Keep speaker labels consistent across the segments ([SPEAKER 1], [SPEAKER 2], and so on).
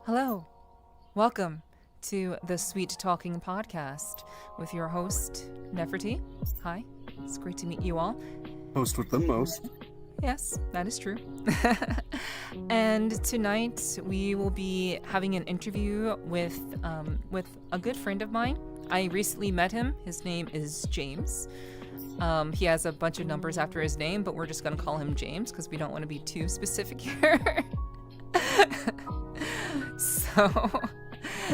[SPEAKER 1] Hello, welcome to the Sweet Talking Podcast with your host, Nepherti. Hi, it's great to meet you all.
[SPEAKER 2] Host with the most.
[SPEAKER 1] Yes, that is true. And tonight we will be having an interview with a good friend of mine. I recently met him. His name is James. He has a bunch of numbers after his name, but we're just going to call him James because we don't want to be too specific here.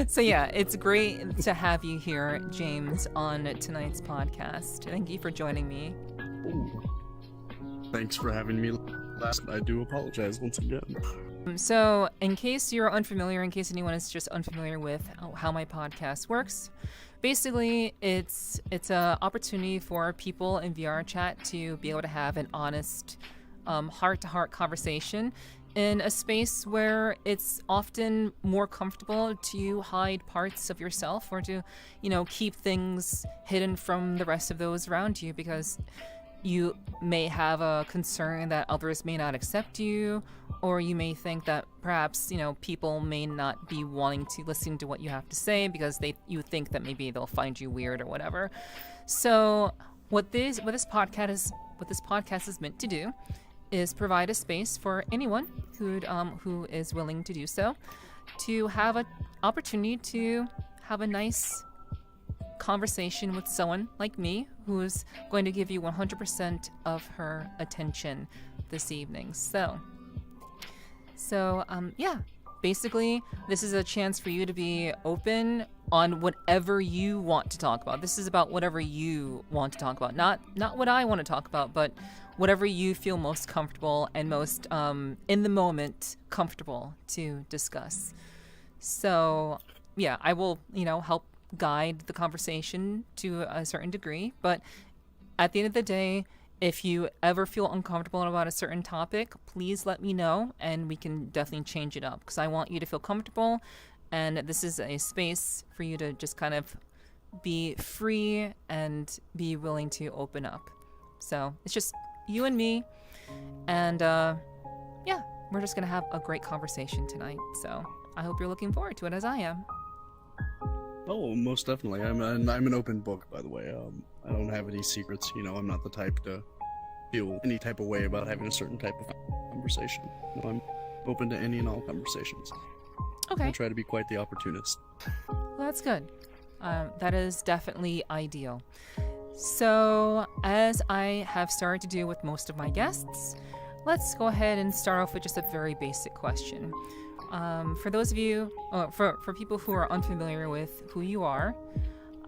[SPEAKER 1] So yeah, it's great to have you here, James, on tonight's podcast. Thank you for joining me.
[SPEAKER 2] Ooh. Thanks for having me last. I do apologize once again.
[SPEAKER 1] So in case you're unfamiliar, in case anyone is just unfamiliar with how my podcast works, basically it's an opportunity for people in VRChat to be able to have an honest heart-to-heart conversation in a space where it's often more comfortable to hide parts of yourself or to, keep things hidden from the rest of those around you because you may have a concern that others may not accept you, or you may think that perhaps, people may not be wanting to listen to what you have to say because you think that maybe they'll find you weird or whatever. So what this podcast is meant to do is provide a space for anyone who is willing to do so, to have an opportunity to have a nice conversation with someone like me who's going to give you 100% of her attention this evening. So basically this is a chance for you to be open on whatever you want to talk about. This is about whatever you want to talk about, not what I want to talk about, but whatever you feel most comfortable and most in the moment comfortable to discuss. So yeah, I will help guide the conversation to a certain degree, but at the end of the day, if you ever feel uncomfortable about a certain topic, please let me know and we can definitely change it up because I want you to feel comfortable, and this is a space for you to just kind of be free and be willing to open up. So it's just you and me, and we're just gonna have a great conversation tonight. So I hope you're looking forward to it as I am.
[SPEAKER 2] Oh, most definitely. I'm an open book, by the way. I don't have any secrets. I'm not the type to feel any type of way about having a certain type of conversation. I'm open to any and all conversations.
[SPEAKER 1] Okay.
[SPEAKER 2] I try to be quite the opportunist.
[SPEAKER 1] Well, that's good. That is definitely ideal. So, as I have started to do with most of my guests, let's go ahead and start off with just a very basic question. For those of you, for people who are unfamiliar with who you are,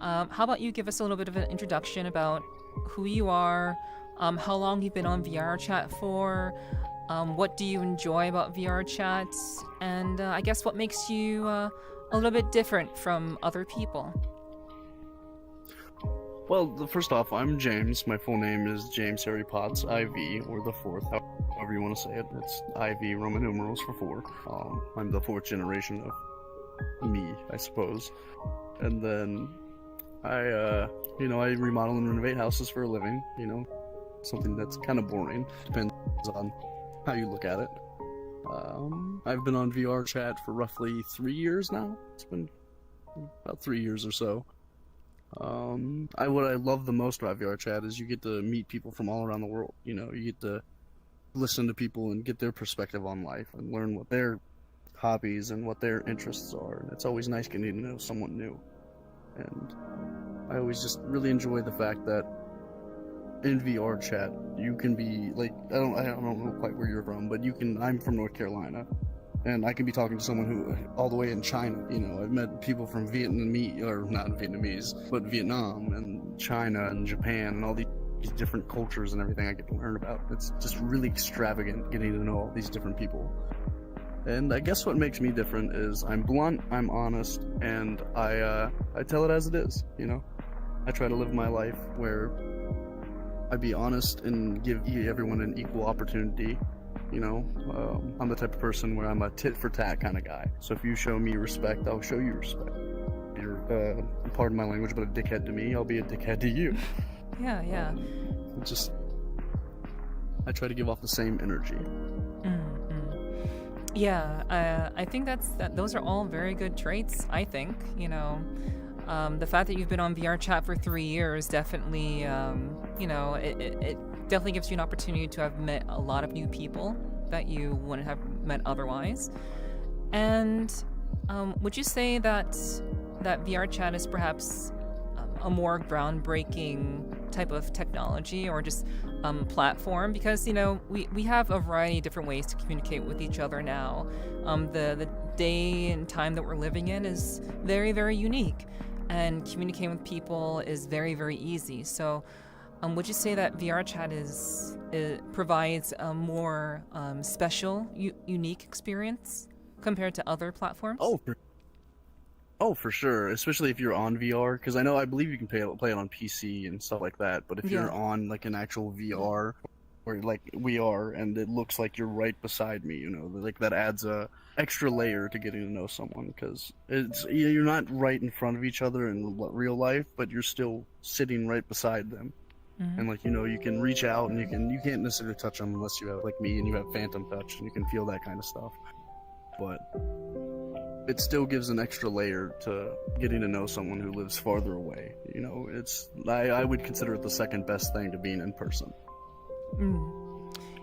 [SPEAKER 1] how about you give us a little bit of an introduction about who you are, how long you've been on VRChat for, what do you enjoy about VRChat, and I guess what makes you a little bit different from other people.
[SPEAKER 2] Well, first off, I'm James. My full name is James Harry Potts, IV, or the fourth, however you want to say it. It's IV, Roman numerals for 4. I'm the 4th generation of me, I suppose. And then I remodel and renovate houses for a living, something that's kind of boring. Depends on how you look at it. I've been on VRChat for roughly 3 years now. It's been about 3 years or so. What I love the most about VRChat is you get to meet people from all around the world. You get to listen to people and get their perspective on life and learn what their hobbies and what their interests are. And it's always nice getting to know someone new. And I always just really enjoy the fact that in VRChat you can be like, I don't know quite where you're from, but I'm from North Carolina. And I can be talking to someone who, all the way in China, I've met people from Vietnam and China and Japan and all these different cultures and everything I get to learn about. It's just really extravagant getting to know all these different people. And I guess what makes me different is I'm blunt, I'm honest, and I tell it as it is, I try to live my life where I be honest and give everyone an equal opportunity. I'm the type of person where I'm a tit for tat kind of guy. So if you show me respect, I'll show you respect. You're, pardon my language, but a dickhead to me, I'll be a dickhead to you.
[SPEAKER 1] Yeah.
[SPEAKER 2] I try to give off the same energy.
[SPEAKER 1] Yeah, I think those are all very good traits. I think the fact that you've been on VRChat for 3 years definitely, it definitely gives you an opportunity to have met a lot of new people that you wouldn't have met otherwise. And would you say that VRChat is perhaps a more groundbreaking type of technology or just platform? Because we have a variety of different ways to communicate with each other now. The day and time that we're living in is very, very unique, and communicating with people is very, very easy. So would you say that VRChat provides a more special, unique experience compared to other platforms?
[SPEAKER 2] For sure, especially if you're on VR, because I believe you can play it on PC and stuff like that. But if you're on like an actual VR, where like we are, and it looks like you're right beside me, like that adds a extra layer to getting to know someone, because you're not right in front of each other in real life, but you're still sitting right beside them.
[SPEAKER 1] Mm-hmm.
[SPEAKER 2] And you can reach out, and you can't necessarily touch them unless you have like me and you have phantom touch, and you can feel that kind of stuff. But it still gives an extra layer to getting to know someone who lives farther away. I would consider it the second best thing to being in person.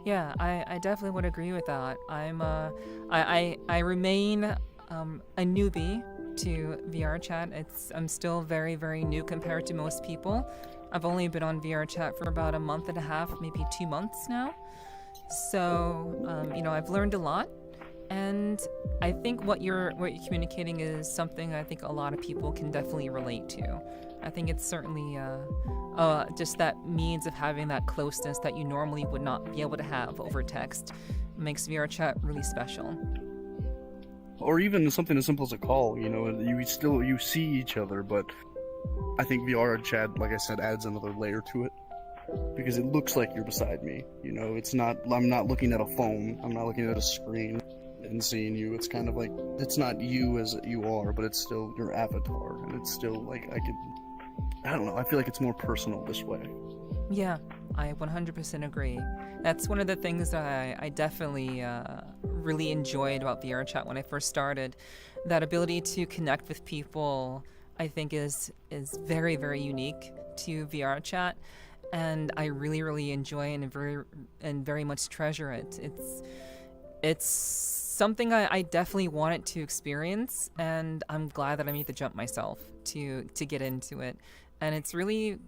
[SPEAKER 1] Yeah, I definitely would agree with that. I remain a newbie to VRChat. I'm still very, very new compared to most people. I've only been on VRChat for about a month and a half, maybe 2 months now. So, I've learned a lot. And I think what you're communicating is something I think a lot of people can definitely relate to. I think it's certainly just that means of having that closeness that you normally would not be able to have over text makes VRChat really special.
[SPEAKER 2] Or even something as simple as a call. You see each other, but I think VRChat, like I said, adds another layer to it, because it looks like you're beside me. I'm not looking at a phone. I'm not looking at a screen and seeing you. It's kind of like, it's not you as you are, but it's still your avatar, and it's still like I don't know, I feel like it's more personal this way.
[SPEAKER 1] Yeah, I 100% agree. That's one of the things that I definitely really enjoyed about VRChat when I first started. That ability to connect with people, I think, is very, very unique to VRChat, and I really, really enjoy and very much treasure it. It's something I definitely wanted to experience, and I'm glad that I made the jump myself to get into it. And it's really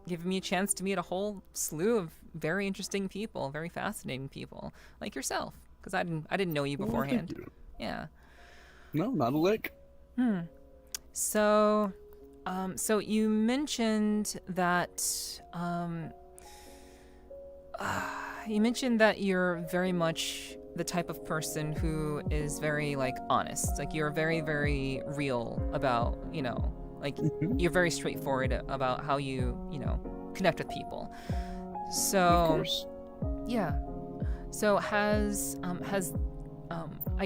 [SPEAKER 1] given me a chance to meet a whole slew of very interesting people, very fascinating people like yourself, because I didn't know you beforehand.
[SPEAKER 2] Thank you.
[SPEAKER 1] Yeah.
[SPEAKER 2] No, not a lick.
[SPEAKER 1] So you mentioned that you're very much the type of person who is very honest. You're very, very real about, you're very straightforward about how you connect with people. So,
[SPEAKER 2] of course.
[SPEAKER 1] Yeah. So I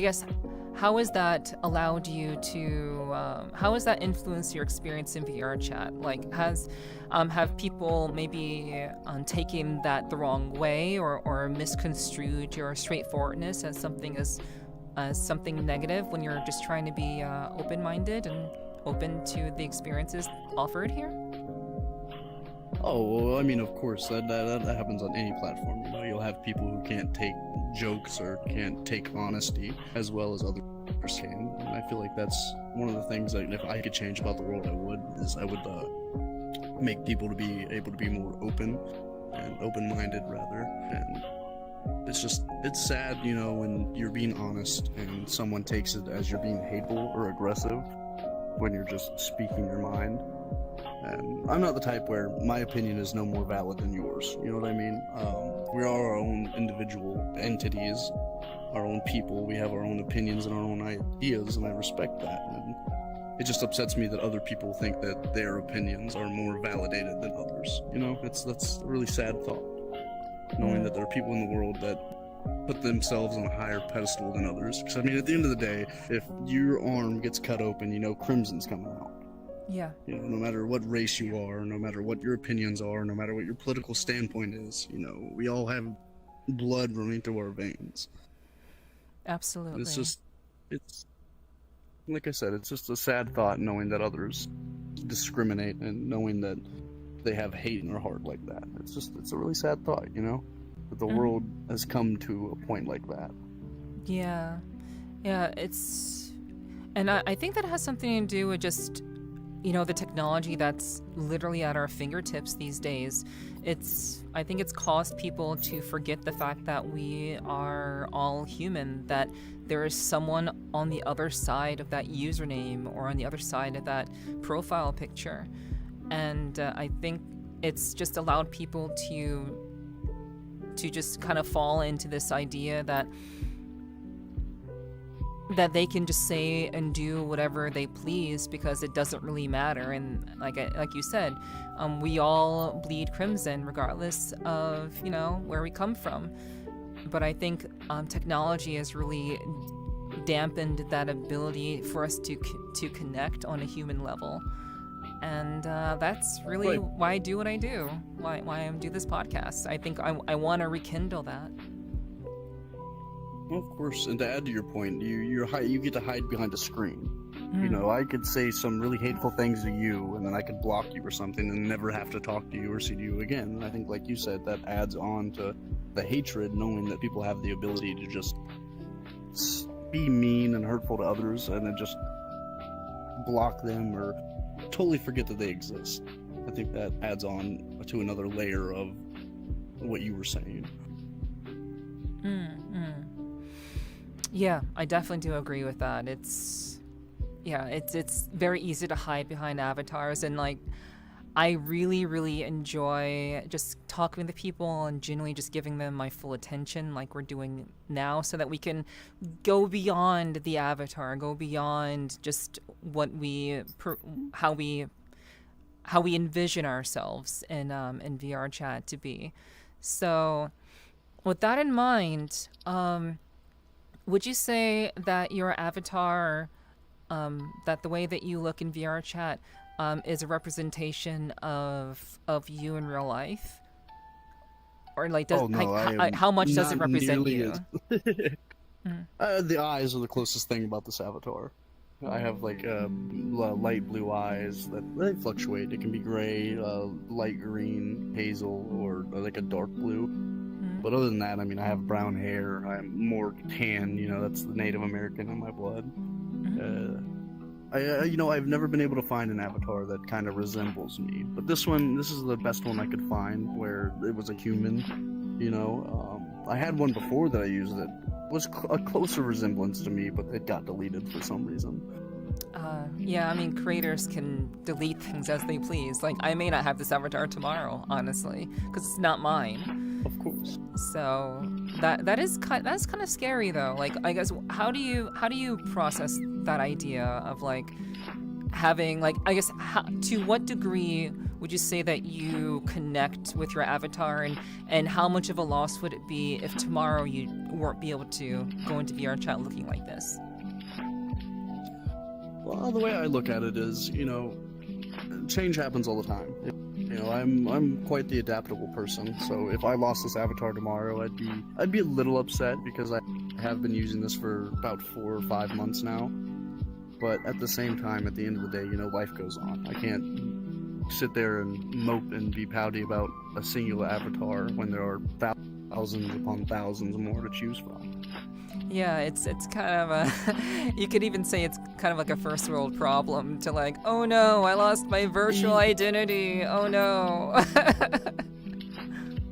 [SPEAKER 1] guess, how has that allowed you to, how has that influenced your experience in VRChat? Have people maybe taken that the wrong way or misconstrued your straightforwardness as something negative when you're just trying to be open-minded and open to the experiences offered here?
[SPEAKER 2] Oh, well, of course, that happens on any platform. You'll have people who can't take jokes or can't take honesty as well as others can. And I feel like that's one of the things that if I could change about the world, I would make people to be able to be more open and open-minded rather. And it's sad, when you're being honest and someone takes it as you're being hateful or aggressive when you're just speaking your mind. And I'm not the type where my opinion is no more valid than yours. You know what I mean? We are our own individual entities, our own people. We have our own opinions and our own ideas, and I respect that. And it just upsets me that other people think that their opinions are more validated than others. That's a really sad thought. Knowing that there are people in the world that put themselves on a higher pedestal than others. Because, at the end of the day, if your arm gets cut open, crimson's coming out.
[SPEAKER 1] Yeah.
[SPEAKER 2] No matter what race you are, no matter what your opinions are, no matter what your political standpoint is, we all have blood running through our veins.
[SPEAKER 1] Absolutely.
[SPEAKER 2] It's like I said, it's just a sad thought knowing that others discriminate and knowing that they have hate in their heart like that. It's a really sad thought, that the world has come to a point like that.
[SPEAKER 1] Yeah. Yeah, and I think that has something to do with just, the technology that's literally at our fingertips these days. I think it's caused people to forget the fact that we are all human, that there is someone on the other side of that username or on the other side of that profile picture. And I think it's just allowed people to just kind of fall into this idea that they can just say and do whatever they please because it doesn't really matter. And like you said, we all bleed crimson regardless of where we come from. But I think technology has really dampened that ability for us to connect on a human level. And that's really why I do what I do, why I do this podcast. I think I want to rekindle that.
[SPEAKER 2] Well, of course, and to add to your point, you get to hide behind a screen. I could say some really hateful things to you, and then I could block you or something and never have to talk to you or see you again. And I think, like you said, that adds on to the hatred, knowing that people have the ability to just be mean and hurtful to others and then just block them or totally forget that they exist. I think that adds on to another layer of what you were saying.
[SPEAKER 1] Yeah, I definitely do agree with that. It's very easy to hide behind avatars, and like I really, really enjoy just talking with people and genuinely just giving them my full attention like we're doing now, so that we can go beyond the avatar, go beyond just how we envision ourselves in VRChat to be. So with that in mind, would you say that your avatar, that the way that you look in VRChat, is a representation of you in real life? Or like, how much does it represent you?
[SPEAKER 2] The eyes are the closest thing about this avatar. I have like light blue eyes that they fluctuate. It can be gray, light green, hazel, or like a dark blue. But other than that, I mean, I have brown hair. I'm more tan. That's the Native American in my blood. I've never been able to find an avatar that kind of resembles me. But this is the best one I could find, where it was a human. I had one before that I used that was a closer resemblance to me, but it got deleted for some reason.
[SPEAKER 1] Yeah, I mean, creators can delete things as they please. Like, I may not have this avatar tomorrow, honestly, because it's not mine.
[SPEAKER 2] Of course.
[SPEAKER 1] So that's kind of scary, though. Like, I guess, how do you process that idea of like having, like, I guess, to what degree would you say that you connect with your avatar, and how much of a loss would it be if tomorrow you weren't be able to go into VRChat looking like this?
[SPEAKER 2] Well, the way I look at it is, change happens all the time. I'm quite the adaptable person, so if I lost this avatar tomorrow, I'd be a little upset because I have been using this for about 4 or 5 months now. But at the same time, at the end of the day, life goes on. I can't sit there and mope and be pouty about a singular avatar when there are thousands upon thousands more to choose from.
[SPEAKER 1] Yeah, it's kind of you could even say it's kind of like a first world problem to like, oh no, I lost my virtual identity, oh no.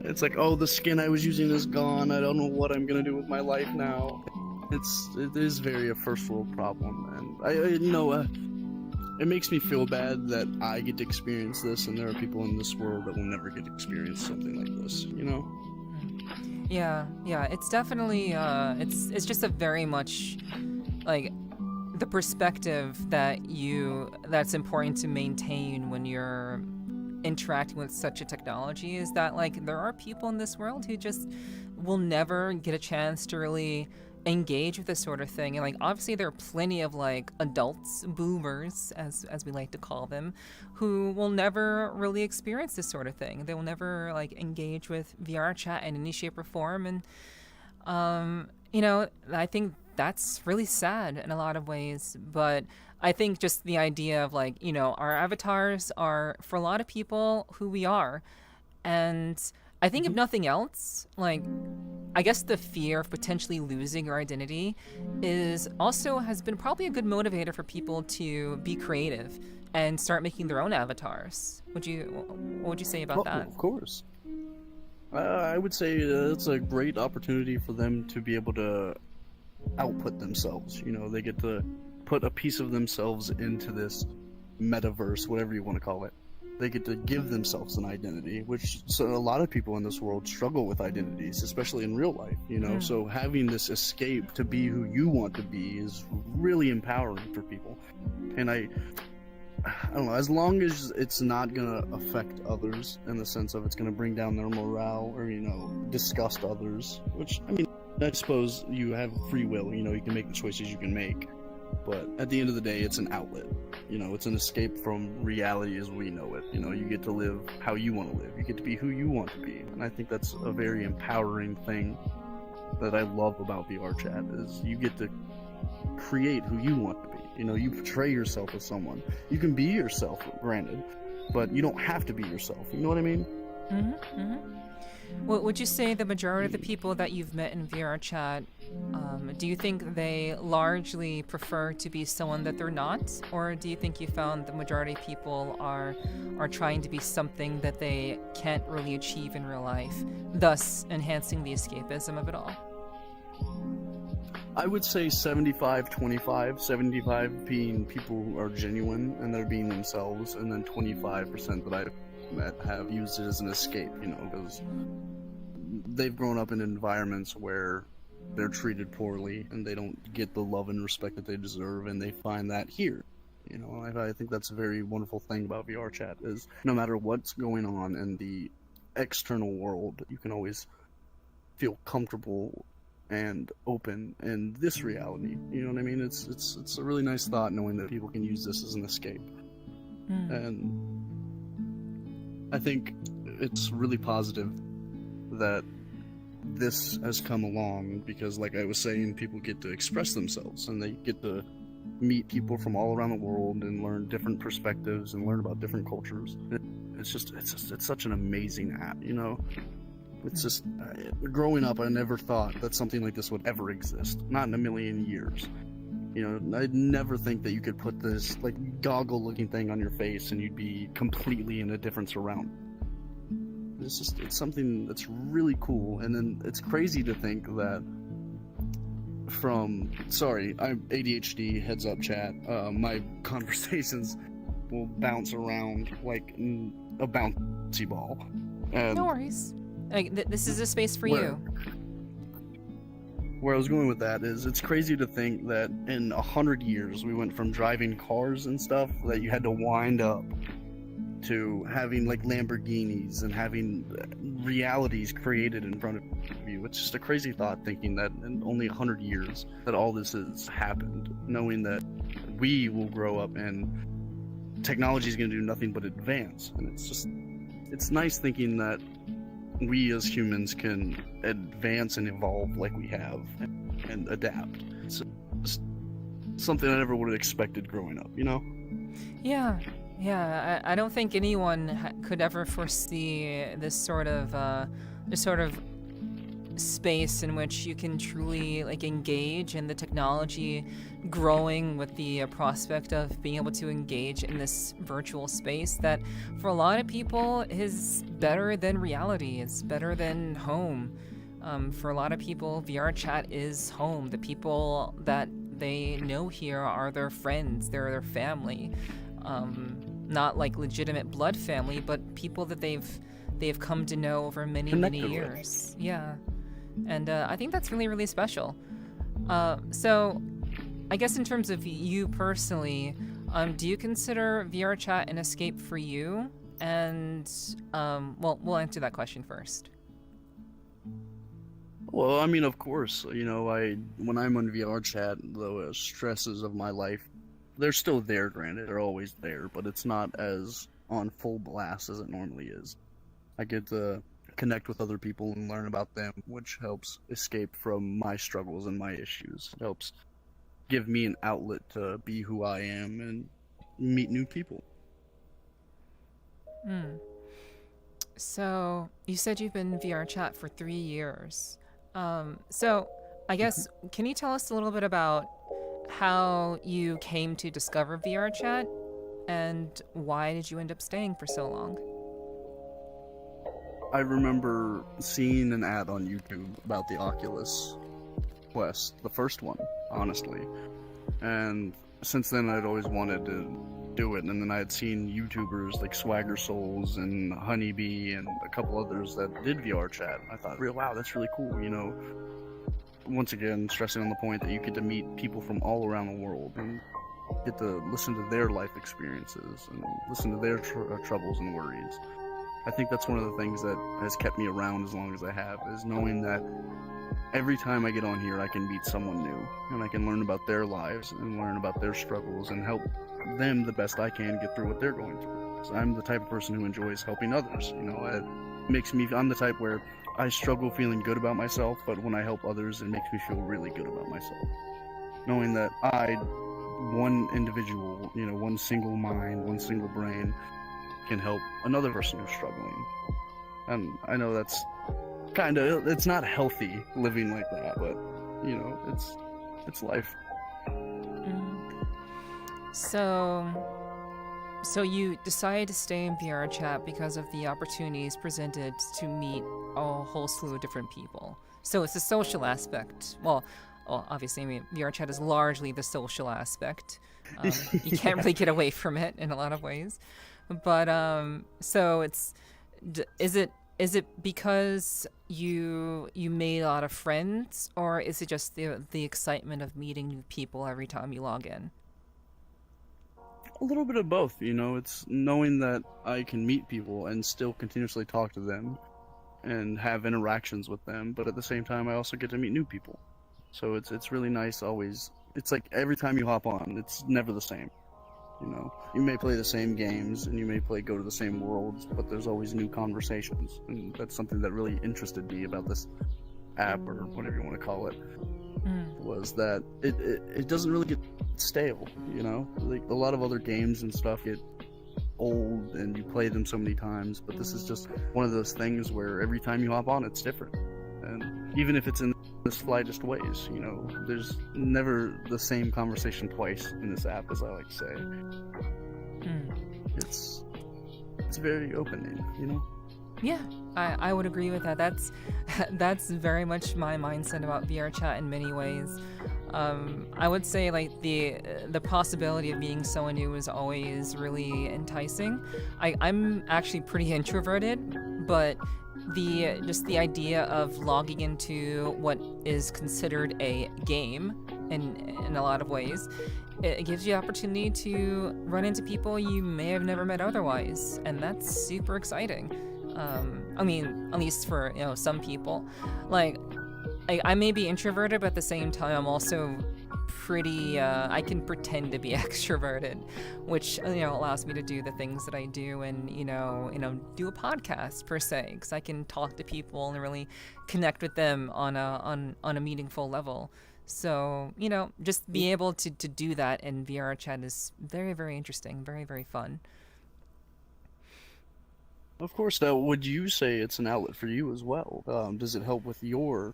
[SPEAKER 2] It's like, oh, the skin I was using is gone, I don't know what I'm gonna do with my life now. It is very a first world problem, and it makes me feel bad that I get to experience this, and there are people in this world that will never get to experience something like this,
[SPEAKER 1] Yeah, it's definitely it's just a very much like the perspective that's important to maintain when you're interacting with such a technology is that like there are people in this world who just will never get a chance to really engage with this sort of thing. And like obviously there are plenty of like adults, boomers as we like to call them, who will never really experience this sort of thing. They will never like engage with VRChat in any shape or form. And I think that's really sad in a lot of ways. But I think just the idea of like, our avatars are for a lot of people who we are. And I think if nothing else, like, I guess the fear of potentially losing your identity has been probably a good motivator for people to be creative and start making their own avatars. What would you say about that?
[SPEAKER 2] Of course. I would say it's a great opportunity for them to be able to output themselves. They get to put a piece of themselves into this metaverse, whatever you want to call it. They get to give themselves an identity, which so a lot of people in this world struggle with identities, especially in real life, So having this escape to be who you want to be is really empowering for people. And I don't know, as long as it's not going to affect others in the sense of it's going to bring down their morale or, disgust others, which, I suppose you have free will, you can make the choices you can make. But at the end of the day, it's an outlet. It's an escape from reality as we know it. You get to live how you want to live. You get to be who you want to be. And I think that's a very empowering thing that I love about VRChat is you get to create who you want to be. You portray yourself as someone. You can be yourself, granted, but you don't have to be yourself. You know what I mean?
[SPEAKER 1] Mm-hmm, mm-hmm. Well, would you say the majority of the people that you've met in VRChat, do you think they largely prefer to be someone that they're not? Or do you think you found the majority of people are trying to be something that they can't really achieve in real life, thus enhancing the escapism of it all?
[SPEAKER 2] I would say 75-25, 75 being people who are genuine and they're being themselves, and then 25% that I've met have used it as an escape, because they've grown up in environments where they're treated poorly and they don't get the love and respect that they deserve, and they find that here. I think that's a very wonderful thing about VRChat is no matter what's going on in the external world, you can always feel comfortable and open in this reality. You know what I mean? It's a really nice thought knowing that people can use this as an escape. And I think it's really positive that this has come along because, like I was saying, people get to express themselves and they get to meet people from all around the world and learn different perspectives and learn about different cultures. It's such an amazing app, It's just, growing up, I never thought that something like this would ever exist. Not in a million years. I'd never think that you could put this, like, goggle-looking thing on your face and you'd be completely in a different surround. It's something that's really cool, and then it's crazy to think that I'm ADHD, heads up chat, my conversations will bounce around like a bouncy ball. And
[SPEAKER 1] no worries. This is a space for you.
[SPEAKER 2] Where I was going with that is it's crazy to think that in 100 years we went from driving cars and stuff that you had to wind up to having like Lamborghinis and having realities created in front of you. It's just a crazy thought thinking that in only 100 years that all this has happened, knowing that we will grow up and technology is going to do nothing but advance. And it's nice thinking that we as humans can advance and evolve like we have and adapt. It's something I never would have expected growing up,
[SPEAKER 1] Yeah, I don't think anyone could ever foresee this sort of space in which you can truly engage in the technology growing with the prospect of being able to engage in this virtual space that for a lot of people is better than reality. It's better than home. For a lot of people, VRChat is home. The people that they know here are their friends, they're their family. Not like legitimate blood family, but people that they've come to know over many years.
[SPEAKER 2] With.
[SPEAKER 1] Yeah. And I think that's really, really special. So I guess in terms of you personally, do you consider VRChat an escape for you? And, we'll answer that question first.
[SPEAKER 2] Well, I mean, of course, when I'm on VRChat, the stresses of my life, they're still there, granted. They're always there, but it's not as on full blast as it normally is. I get to connect with other people and learn about them, which helps escape from my struggles and my issues. It helps give me an outlet to be who I am and meet new people.
[SPEAKER 1] So you said you've been in VRChat for 3 years. So I guess, can you tell us a little bit about how you came to discover VRChat and why did you end up staying for so long?
[SPEAKER 2] I remember seeing an ad on YouTube about the Oculus Quest, the first one, honestly. And since then I'd always wanted to do it, and then I had seen YouTubers like Swagger Souls and Honeybee and a couple others that did VRChat. I thought, wow, that's really cool, you know. Once again, stressing on the point that you get to meet people from all around the world and get to listen to their life experiences and listen to their troubles and worries. I think that's one of the things that has kept me around as long as I have, is knowing that every time I get on here I can meet someone new and I can learn about their lives and learn about their struggles and help them the best I can get through what they're going through. So I'm the type of person who enjoys helping others, you know. I'm the type where I struggle feeling good about myself, but when I help others, it makes me feel really good about myself. Knowing that one individual, you know, one single mind, one single brain, can help another person who's struggling. And I know that's it's not healthy living like that, but, you know, it's life.
[SPEAKER 1] So you decided to stay in VRChat because of the opportunities presented to meet a whole slew of different people. So it's the social aspect. Well, obviously, I mean, VRChat is largely the social aspect. You can't really get away from it in a lot of ways. But so is it because you made a lot of friends, or is it just the excitement of meeting new people every time you log in?
[SPEAKER 2] A little bit of both, you know. It's knowing that I can meet people and still continuously talk to them and have interactions with them, but at the same time I also get to meet new people. So it's really nice always. It's like every time you hop on, it's never the same. You know, you may play the same games and you may go to the same worlds, but there's always new conversations, and that's something that really interested me about this app, or whatever you want to call it. Was that it doesn't really get stale, you know? Like a lot of other games and stuff get old and you play them so many times, but this is just one of those things where every time you hop on, it's different. And even if it's in the slightest ways, you know, there's never the same conversation twice in this app, as I like to say. It's very opening, you know?
[SPEAKER 1] Yeah, I would agree with that. That's very much my mindset about VRChat in many ways. I would say like the possibility of meeting someone new is always really enticing. I'm actually pretty introverted, but the idea of logging into what is considered a game in a lot of ways, it gives you the opportunity to run into people you may have never met otherwise, and that's super exciting. I mean, at least for, you know, some people. Like, I may be introverted, but at the same time, I'm also pretty, I can pretend to be extroverted, which, you know, allows me to do the things that I do and, you know, do a podcast per se, because I can talk to people and really connect with them on a meaningful level. So, you know, just being able to do that in VRChat is very, very interesting, very, very fun.
[SPEAKER 2] Of course. Now, would you say it's an outlet for you as well? Does it help with your,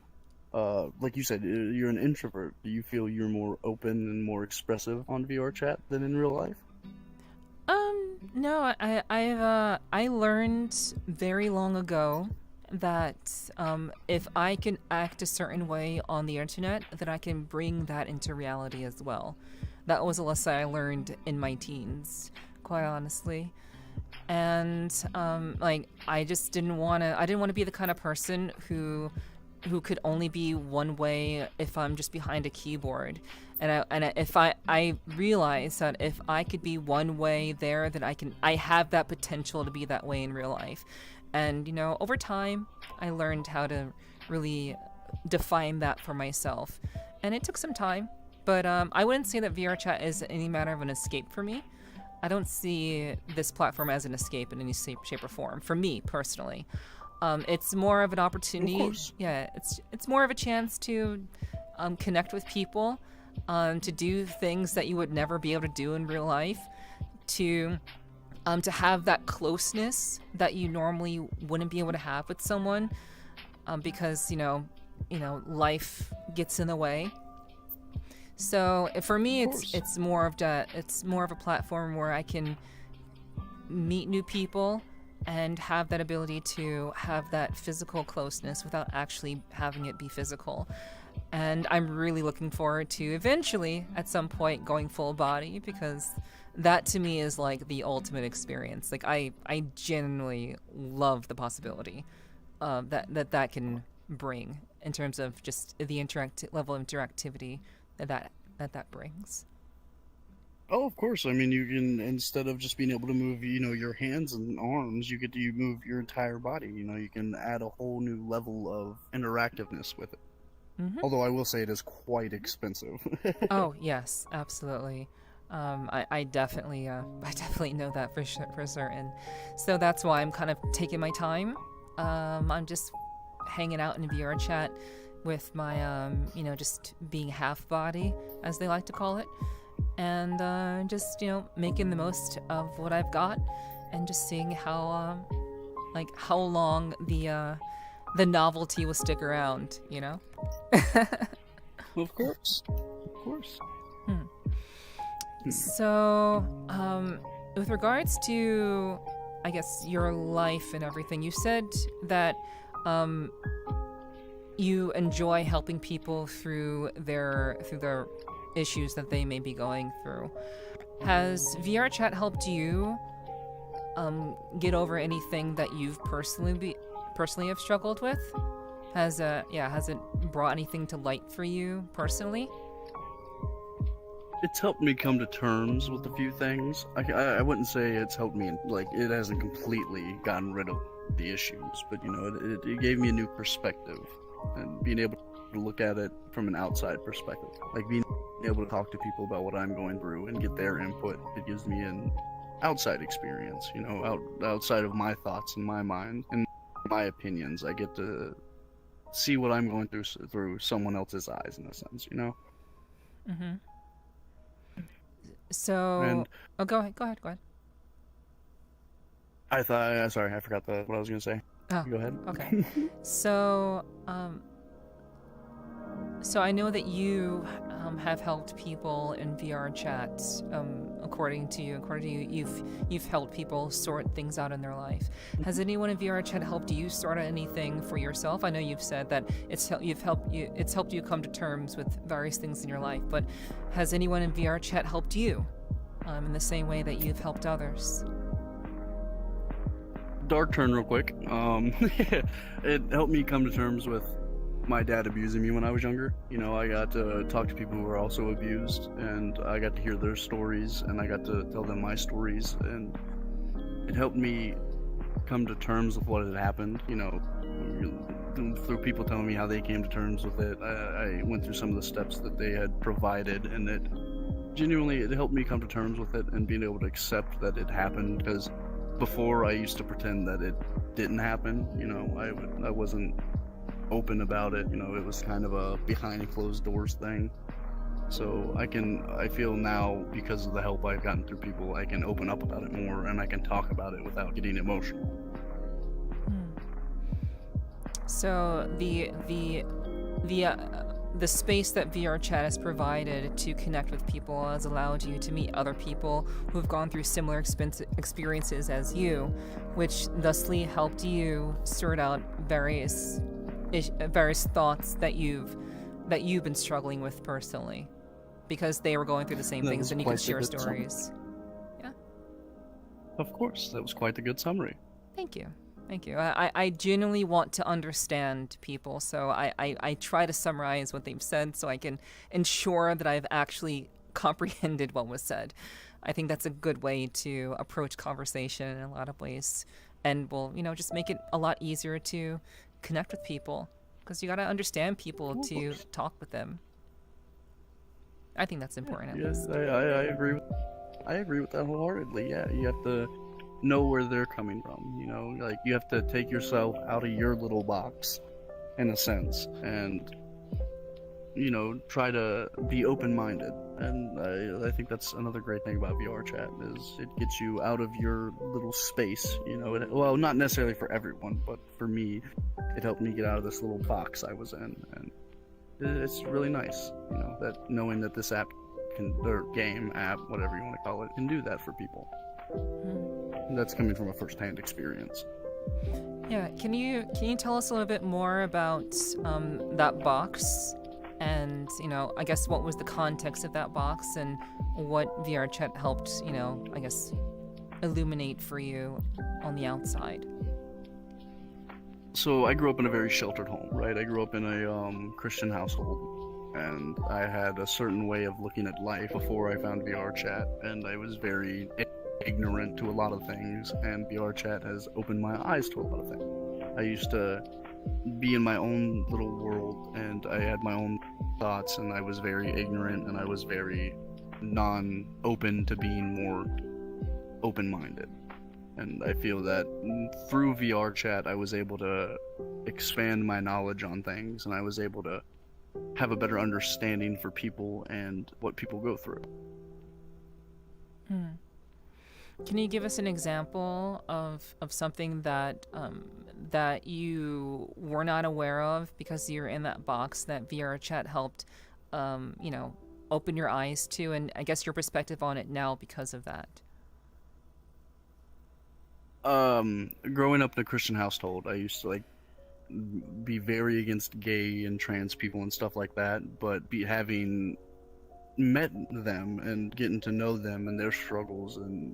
[SPEAKER 2] like you said, you're an introvert. Do you feel you're more open and more expressive on VRChat than in real life?
[SPEAKER 1] No, I learned very long ago that if I can act a certain way on the internet, then I can bring that into reality as well. That was a lesson I learned in my teens, quite honestly. And like I didn't want to be the kind of person who could only be one way if I'm just behind a keyboard. If I realized that if I could be one way there, then I have that potential to be that way in real life. And, you know, over time, I learned how to really define that for myself. And it took some time, but I wouldn't say that VRChat is any matter of an escape for me. I don't see this platform as an escape in any shape or form, for me personally. It's more of an opportunity.
[SPEAKER 2] Of course.
[SPEAKER 1] Yeah, it's more of a chance to connect with people, to do things that you would never be able to do in real life, to have that closeness that you normally wouldn't be able to have with someone, because life gets in the way. So for me, it's more of a platform where I can meet new people and have that ability to have that physical closeness without actually having it be physical. And I'm really looking forward to eventually, at some point, going full body, because that to me is like the ultimate experience. Like I genuinely love the possibility that can bring in terms of just the level of interactivity that brings.
[SPEAKER 2] Oh, of course. I mean, you can, instead of just being able to move, your hands and arms, you get to move your entire body. You can add a whole new level of interactiveness with it.
[SPEAKER 1] Mm-hmm.
[SPEAKER 2] Although I will say it is quite expensive.
[SPEAKER 1] Oh yes, absolutely. I definitely know that for certain. So that's why I'm kind of taking my time. I'm just hanging out in VRChat with my just being half body, as they like to call it, and just making the most of what I've got, and just seeing how long the novelty will stick around.
[SPEAKER 2] Of course.
[SPEAKER 1] So, with regards to, I guess, your life and everything, you said that you enjoy helping people through their issues that they may be going through. Has VRChat helped you get over anything that you've personally have struggled with? Has it brought anything to light for you personally?
[SPEAKER 2] It's helped me come to terms with a few things. I wouldn't say it's helped me, like, it hasn't completely gotten rid of the issues, but it gave me a new perspective, and being able to look at it from an outside perspective, like being able to talk to people about what I'm going through and get their input. It gives me an outside experience, outside of my thoughts and my mind and my opinions. I get to see what I'm going through someone else's eyes, in a sense.
[SPEAKER 1] Mm-hmm. So, go ahead.
[SPEAKER 2] Sorry, I forgot what I was going to say.
[SPEAKER 1] Oh,
[SPEAKER 2] go ahead.
[SPEAKER 1] Okay. So I know that you have helped people in VRChat. According to you, you've helped people sort things out in their life. Has anyone in VRChat helped you sort out anything for yourself? I know you've said that it's helped you come to terms with various things in your life, but has anyone in VRChat helped you in the same way that you've helped others?
[SPEAKER 2] Dark turn real quick. It helped me come to terms with my dad abusing me when I was younger. I got to talk to people who were also abused, and I got to hear their stories, and I got to tell them my stories, and it helped me come to terms with what had happened. Through people telling me how they came to terms with it, I went through some of the steps that they had provided, and it helped me come to terms with it and being able to accept that it happened, because before I used to pretend that it didn't happen. I wasn't open about it. It was kind of a behind closed doors thing. So I feel now, because of the help I've gotten through people, I can open up about it more, and I can talk about it without getting emotional.
[SPEAKER 1] So the space that VRChat has provided to connect with people has allowed you to meet other people who have gone through similar experiences as you, which thusly helped you sort out various thoughts that you've been struggling with personally, because they were going through the same things, and you can share stories. Yeah.
[SPEAKER 2] Of course, that was quite a good summary.
[SPEAKER 1] Thank you. I genuinely want to understand people, so I try to summarize what they've said so I can ensure that I've actually comprehended what was said. I think that's a good way to approach conversation in a lot of ways, and will just make it a lot easier to connect with people, because you got to understand people to talk with them. I think that's important.
[SPEAKER 2] Yes, I agree with that wholeheartedly. Yeah, you have to know where they're coming from. You know, like you have to take yourself out of your little box, in a sense, and try to be open-minded. And I think that's another great thing about VRChat is it gets you out of your little space. Well, not necessarily for everyone, but for me, it helped me get out of this little box I was in, and it's really nice. That knowing that this app or game app, whatever you want to call it, can do that for people. And that's coming from a first-hand experience.
[SPEAKER 1] Yeah, can you tell us a little bit more about that box? And, I guess what was the context of that box and what VRChat helped, I guess, illuminate for you on the outside?
[SPEAKER 2] So I grew up in a very sheltered home, right? I grew up in a Christian household, and I had a certain way of looking at life before I found VRChat, and I was very ignorant to a lot of things, and VRChat has opened my eyes to a lot of things. I used to be in my own little world, and I had my own thoughts, and I was very ignorant, and I was very non-open to being more open-minded. And I feel that through VRChat I was able to expand my knowledge on things, and I was able to have a better understanding for people and what people go through.
[SPEAKER 1] Can you give us an example of something that that you were not aware of because you're in that box that VRChat helped, open your eyes to, and I guess your perspective on it now because of that?
[SPEAKER 2] Growing up in a Christian household, I used to be very against gay and trans people and stuff like that, but having met them and getting to know them and their struggles and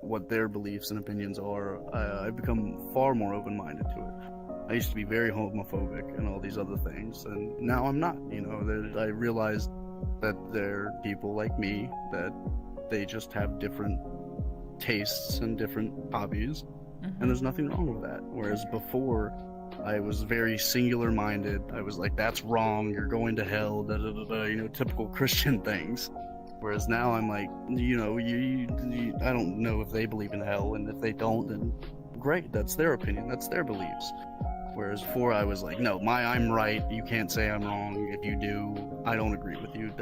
[SPEAKER 2] what their beliefs and opinions are, I've become far more open-minded to it. I used to be very homophobic and all these other things, and now I'm not. I realized that there are people like me that they just have different tastes and different hobbies, and there's nothing wrong with that. Whereas before, I was very singular-minded. I was like, that's wrong, you're going to hell, typical Christian things. Whereas now I'm like, I don't know if they believe in hell, and if they don't, then great, that's their opinion, that's their beliefs. Whereas before I was like, no, I'm right, you can't say I'm wrong, if you do, I don't agree with you,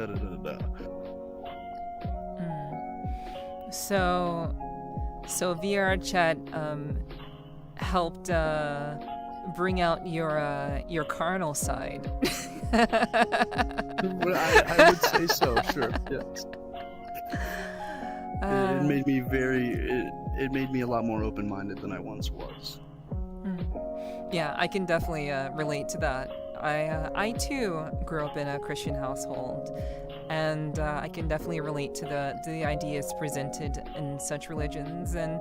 [SPEAKER 1] So VRChat helped bring out your carnal side.
[SPEAKER 2] Well, I would say so, sure, yes. It made me it made me a lot more open-minded than I once was.
[SPEAKER 1] Yeah, I can definitely relate to that. I too grew up in a Christian household, and I can definitely relate to the ideas presented in such religions. And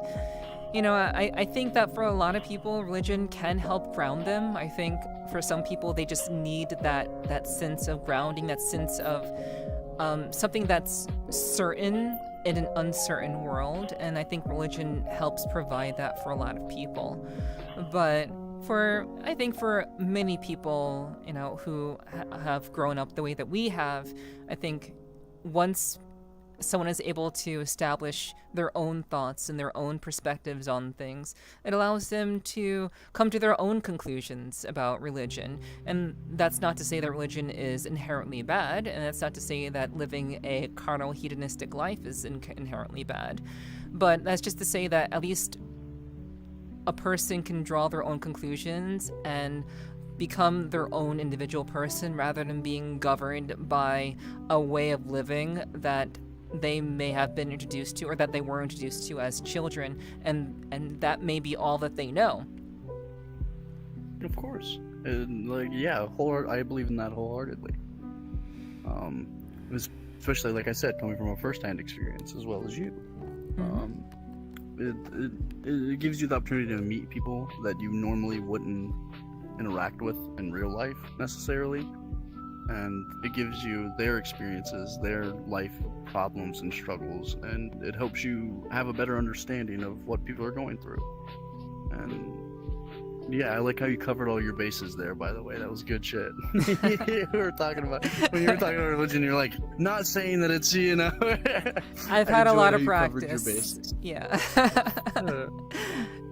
[SPEAKER 1] I think that for a lot of people, religion can help ground them. I think for some people, they just need that sense of grounding, that sense of something that's certain in an uncertain world. And I think religion helps provide that for a lot of people. But I think for many people, who have grown up the way that we have, I think once someone is able to establish their own thoughts and their own perspectives on things, it allows them to come to their own conclusions about religion. And that's not to say that religion is inherently bad, and that's not to say that living a carnal, hedonistic life is inherently bad. But that's just to say that at least a person can draw their own conclusions and become their own individual person rather than being governed by a way of living that they may have been introduced to or that they were introduced to as children, and that may be all that they know.
[SPEAKER 2] Of course. And I believe in that wholeheartedly. Especially, like I said, coming from a first-hand experience as well as you. It gives you the opportunity to meet people that you normally wouldn't interact with in real life necessarily, and it gives you their experiences, their life problems and struggles, and it helps you have a better understanding of what people are going through. And Yeah, I like how you covered all your bases there, by the way. That was good shit. We were talking about, when you were talking about religion, you're like, not saying that it's,
[SPEAKER 1] I've
[SPEAKER 2] I
[SPEAKER 1] had a
[SPEAKER 2] enjoyed
[SPEAKER 1] lot
[SPEAKER 2] how
[SPEAKER 1] of
[SPEAKER 2] you covered your
[SPEAKER 1] practice.
[SPEAKER 2] bases.
[SPEAKER 1] Yeah.
[SPEAKER 2] Uh,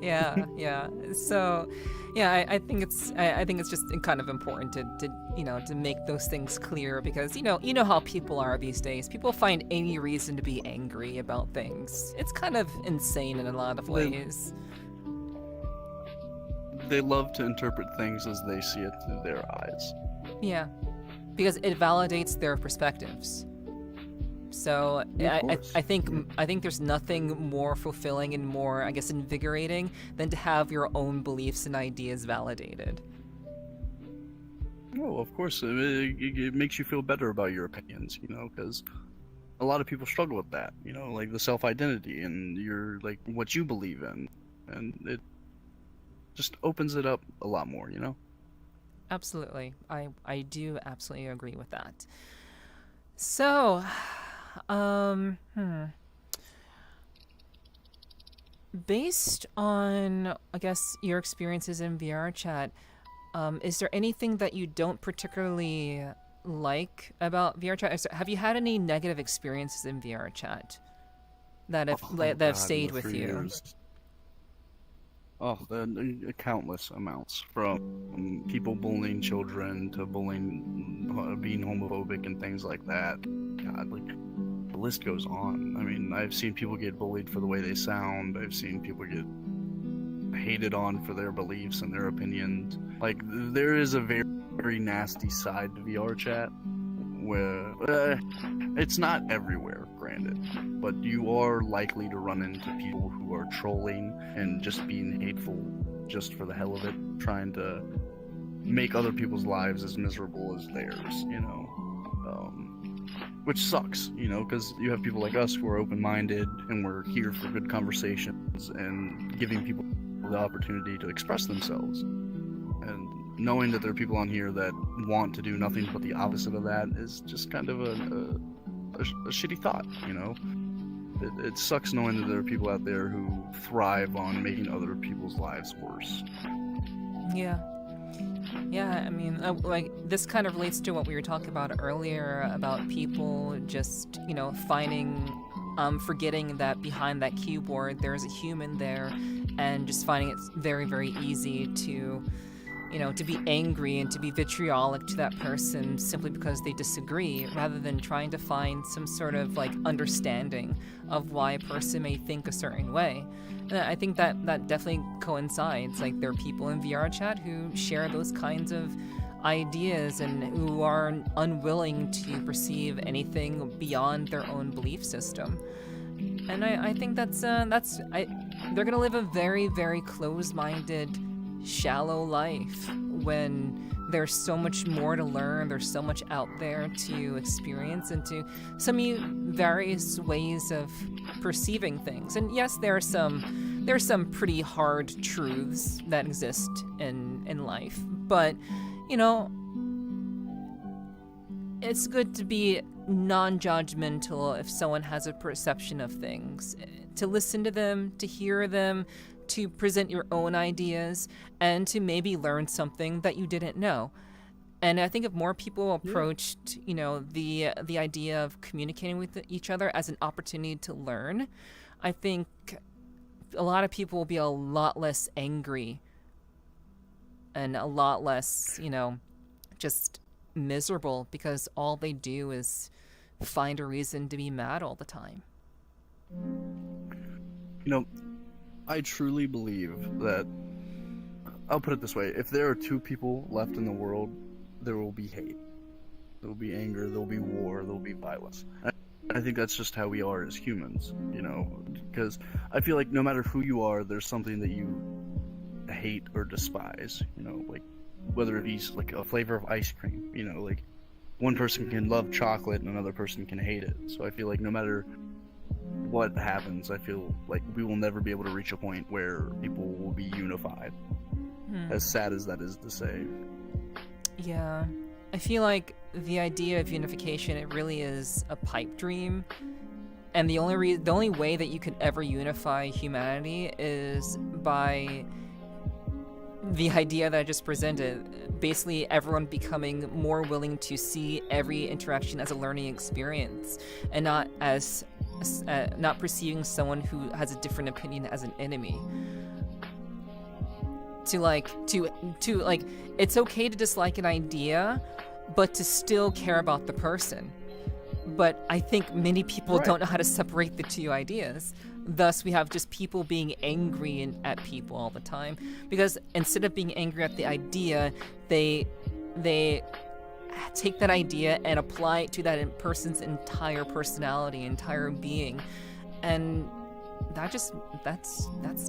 [SPEAKER 1] Yeah. So, yeah, I think it's just kind of important to make those things clear, because you know how people are these days. People find any reason to be angry about things. It's kind of insane in a lot of ways.
[SPEAKER 2] They love to interpret things as they see it through their eyes.
[SPEAKER 1] Yeah, because it validates their perspectives. So I think there's nothing more fulfilling and more, I guess, invigorating than to have your own beliefs and ideas validated.
[SPEAKER 2] Oh, of course, it makes you feel better about your opinions, because a lot of people struggle with that, like the self-identity and your, like, what you believe in, and it just opens it up a lot more,
[SPEAKER 1] Absolutely. I do absolutely agree with that. So, based on, I guess, your experiences in VRChat, is there anything that you don't particularly like about VRChat? Have you had any negative experiences in VRChat that have stayed with you?
[SPEAKER 2] Years. Oh, countless amounts, from people bullying children to bullying, being homophobic and things like that. God, like, the list goes on. I mean, I've seen people get bullied for the way they sound. I've seen people get hated on for their beliefs and their opinions. Like, there is a very, very nasty side to VRChat, where it's not everywhere, granted, but you are likely to run into people who are trolling and just being hateful just for the hell of it, trying to make other people's lives as miserable as theirs, which sucks, because you have people like us who are open-minded and we're here for good conversations and giving people the opportunity to express themselves. And knowing that there are people on here that want to do nothing but the opposite of that is just kind of a shitty thought, It sucks knowing that there are people out there who thrive on making other people's lives worse.
[SPEAKER 1] Yeah. I mean, like, this kind of relates to what we were talking about earlier about people just, forgetting that behind that keyboard there's a human there, and just finding it very, very easy to be angry and to be vitriolic to that person simply because they disagree, rather than trying to find some sort of, like, understanding of why a person may think a certain way. And I think that definitely coincides. Like, there are people in VRChat who share those kinds of ideas and who are unwilling to perceive anything beyond their own belief system. And I think they're gonna live a very, very closed-minded, shallow life when there's so much more to learn. There's so much out there to experience and to some various ways of perceiving things. And yes, there's some pretty hard truths that exist in life, but it's good to be non-judgmental if someone has a perception of things, to listen to them, to hear them, to present your own ideas, and to maybe learn something that you didn't know. And I think if more people approached, the idea of communicating with each other as an opportunity to learn, I think a lot of people will be a lot less angry and a lot less, just miserable, because all they do is find a reason to be mad all the time.
[SPEAKER 2] I truly believe that, I'll put it this way, if there are two people left in the world, there will be hate. There will be anger, there will be war, there will be violence. I think that's just how we are as humans, because I feel like no matter who you are, there's something that you hate or despise, like whether it be like a flavor of ice cream, like one person can love chocolate and another person can hate it. So I feel like no matter what happens, I feel like we will never be able to reach a point where people will be unified. As sad as that is to say.
[SPEAKER 1] Yeah. I feel like the idea of unification, it really is a pipe dream. And the only way that you can ever unify humanity is by the idea that I just presented, basically everyone becoming more willing to see every interaction as a learning experience and not as not perceiving someone who has a different opinion as an enemy. To it's okay to dislike an idea, but to still care about the person. But I think many people don't know how to separate the two ideas. Thus, we have just people being angry at people all the time. Because instead of being angry at the idea, they take that idea and apply it to that person's entire personality, entire being. And that's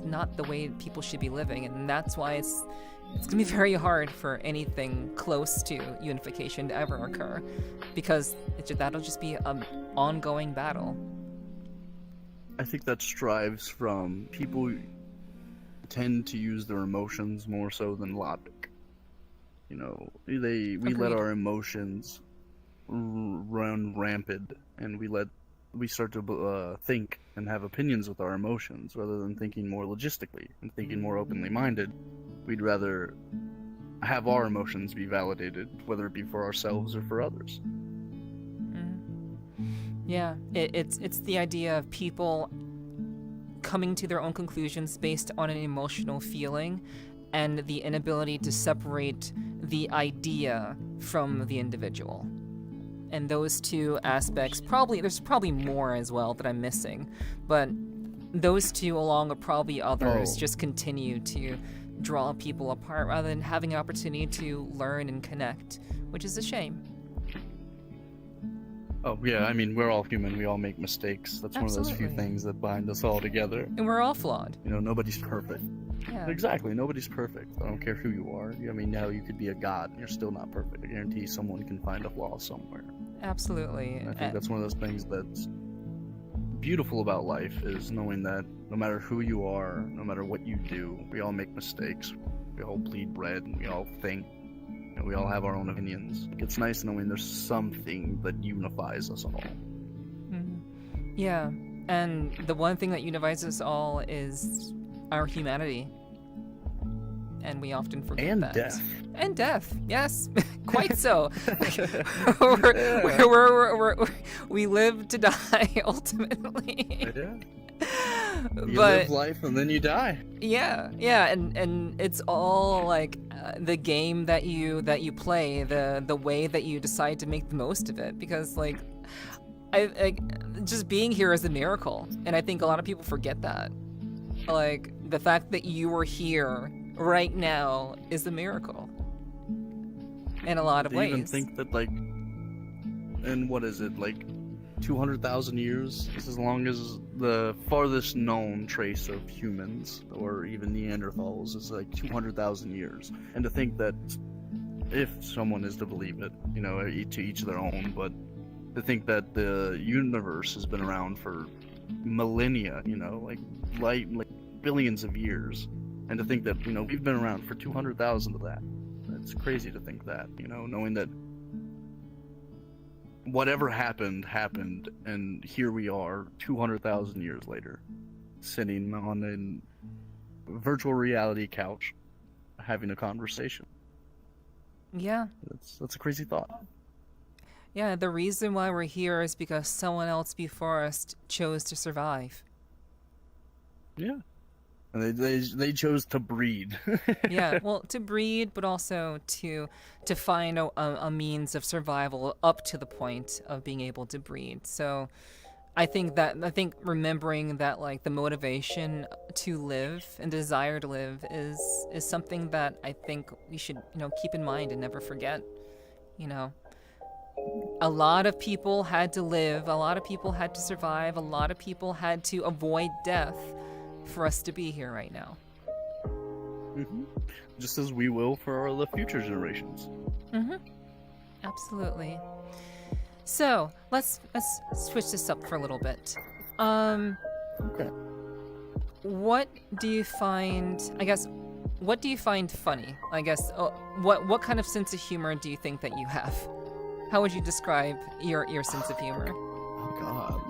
[SPEAKER 1] not the way people should be living. And that's why it's going to be very hard for anything close to unification to ever occur. Because that'll just be an ongoing battle.
[SPEAKER 2] I think that strives from people who tend to use their emotions more so than logic. You know, we let our emotions run rampant, and we start to think and have opinions with our emotions rather than thinking more logistically and thinking more openly minded. We'd rather have our emotions be validated, whether it be for ourselves or for others.
[SPEAKER 1] Yeah, it's the idea of people coming to their own conclusions based on an emotional feeling and the inability to separate the idea from the individual. And those two aspects, there's probably more as well that I'm missing, but those two along with probably others just continue to draw people apart rather than having an opportunity to learn and connect, which is a shame.
[SPEAKER 2] Oh, yeah, I mean, we're all human. We all make mistakes. That's one of those few things that bind us all together.
[SPEAKER 1] And we're all flawed.
[SPEAKER 2] You know, nobody's perfect.
[SPEAKER 1] Yeah.
[SPEAKER 2] Exactly, nobody's perfect. I don't care who you are. I mean, now you could be a god, and you're still not perfect. I guarantee someone can find a flaw somewhere.
[SPEAKER 1] Absolutely.
[SPEAKER 2] And I think that's one of those things that's beautiful about life, is knowing that no matter who you are, no matter what you do, we all make mistakes. We all bleed red, and we all think. And we all have our own opinions. It's nice knowing there's something that unifies us all.
[SPEAKER 1] Mm-hmm. Yeah, and the one thing that unifies us all is our humanity. And we often forget that.
[SPEAKER 2] And death.
[SPEAKER 1] And death, yes, quite so. We live to die, ultimately.
[SPEAKER 2] Yeah. You live life and then you die.
[SPEAKER 1] Yeah, and it's all like the game that you play, the way that you decide to make the most of it. Because like, I just being here is a miracle, and I think a lot of people forget that. Like the fact that you are here right now is a miracle. In a lot of ways.
[SPEAKER 2] I even think that like, in what is it, like 200,000 years is as long as the farthest known trace of humans or even Neanderthals is like 200,000 years. And to think that, if someone is to believe it, you know, to each their own, but to think that the universe has been around for millennia, you know, like billions of years, and to think that, you know, we've been around for 200,000 of that. It's crazy to think that, you know, knowing that whatever happened, and here we are 200,000 years later, sitting on a virtual reality couch, having a conversation.
[SPEAKER 1] Yeah.
[SPEAKER 2] That's a crazy thought.
[SPEAKER 1] Yeah, the reason why we're here is because someone else before us chose to survive.
[SPEAKER 2] Yeah. And they chose to breed.
[SPEAKER 1] Yeah, well, to breed, but also to find a means of survival up to the point of being able to breed. So I think remembering that, like, the motivation to live and desire to live is something that I think we should, you know, keep in mind and never forget. You know, a lot of people had to live, a lot of people had to survive, a lot of people had to avoid death for us to be here right now.
[SPEAKER 2] Mm-hmm. Just as we will for the future generations.
[SPEAKER 1] Mm-hmm. Absolutely. So let's switch this up for a little bit.
[SPEAKER 2] Okay.
[SPEAKER 1] What do you find funny? I guess what kind of sense of humor do you think that you have? How would you describe your sense of humor?
[SPEAKER 2] Oh God.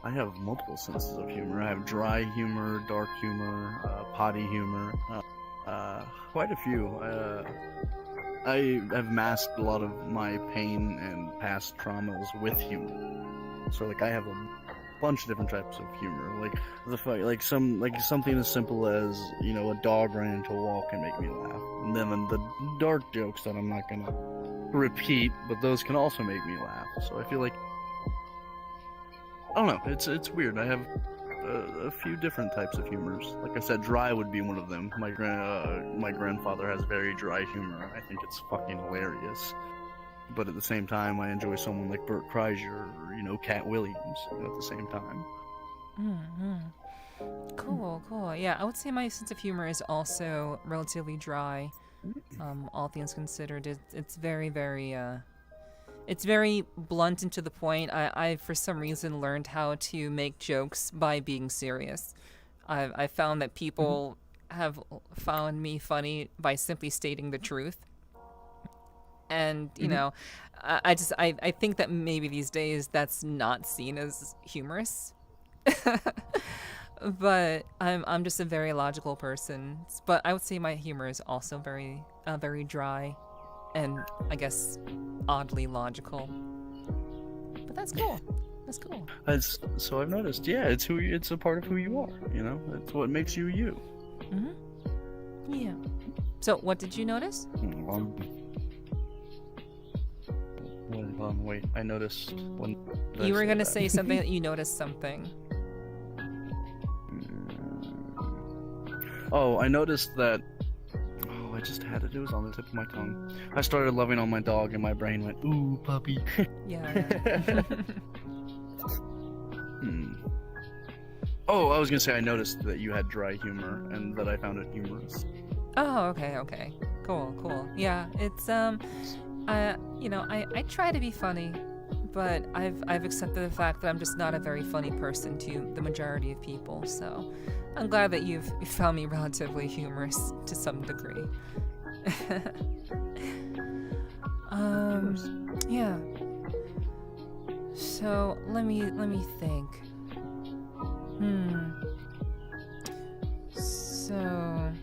[SPEAKER 2] I have multiple senses of humor. I have dry humor, dark humor, potty humor. Quite a few. I have masked a lot of my pain and past traumas with humor. So like I have a bunch of different types of humor. Like something as simple as, you know, a dog running into a wall can make me laugh. And then the dark jokes that I'm not gonna repeat, but those can also make me laugh. So I feel like, I don't know, it's weird. I have a few different types of humors. Like I said, dry would be one of them. My grandfather has very dry humor. I think it's fucking hilarious. But at the same time, I enjoy someone like Bert Kreischer or, you know, Cat Williams, you know, at the same time.
[SPEAKER 1] Cool. Yeah, I would say my sense of humor is also relatively dry. All things considered, it's very, very it's very blunt and to the point. I for some reason learned how to make jokes by being serious. I found that people have found me funny by simply stating the truth. And, you know, I think that maybe these days that's not seen as humorous. But I'm just a very logical person. But I would say my humor is also very very dry and I guess oddly logical. But that's cool. That's cool.
[SPEAKER 2] So I've noticed, yeah, it's a part of who you are, you know? It's what makes you you.
[SPEAKER 1] Yeah. So what did you notice?
[SPEAKER 2] Wait, I noticed when...
[SPEAKER 1] You were going to say something that you noticed something.
[SPEAKER 2] Oh, I noticed that... Oh, I just had it. It was on the tip of my tongue. I started loving on my dog and my brain went, ooh, puppy.
[SPEAKER 1] Yeah.
[SPEAKER 2] Oh, I was going to say I noticed that you had dry humor and that I found it humorous.
[SPEAKER 1] Oh, okay. Cool. Yeah, it's, you know, I try to be funny, but I've accepted the fact that I'm just not a very funny person to the majority of people, so I'm glad that you've found me relatively humorous to some degree. Yeah. So let me think. So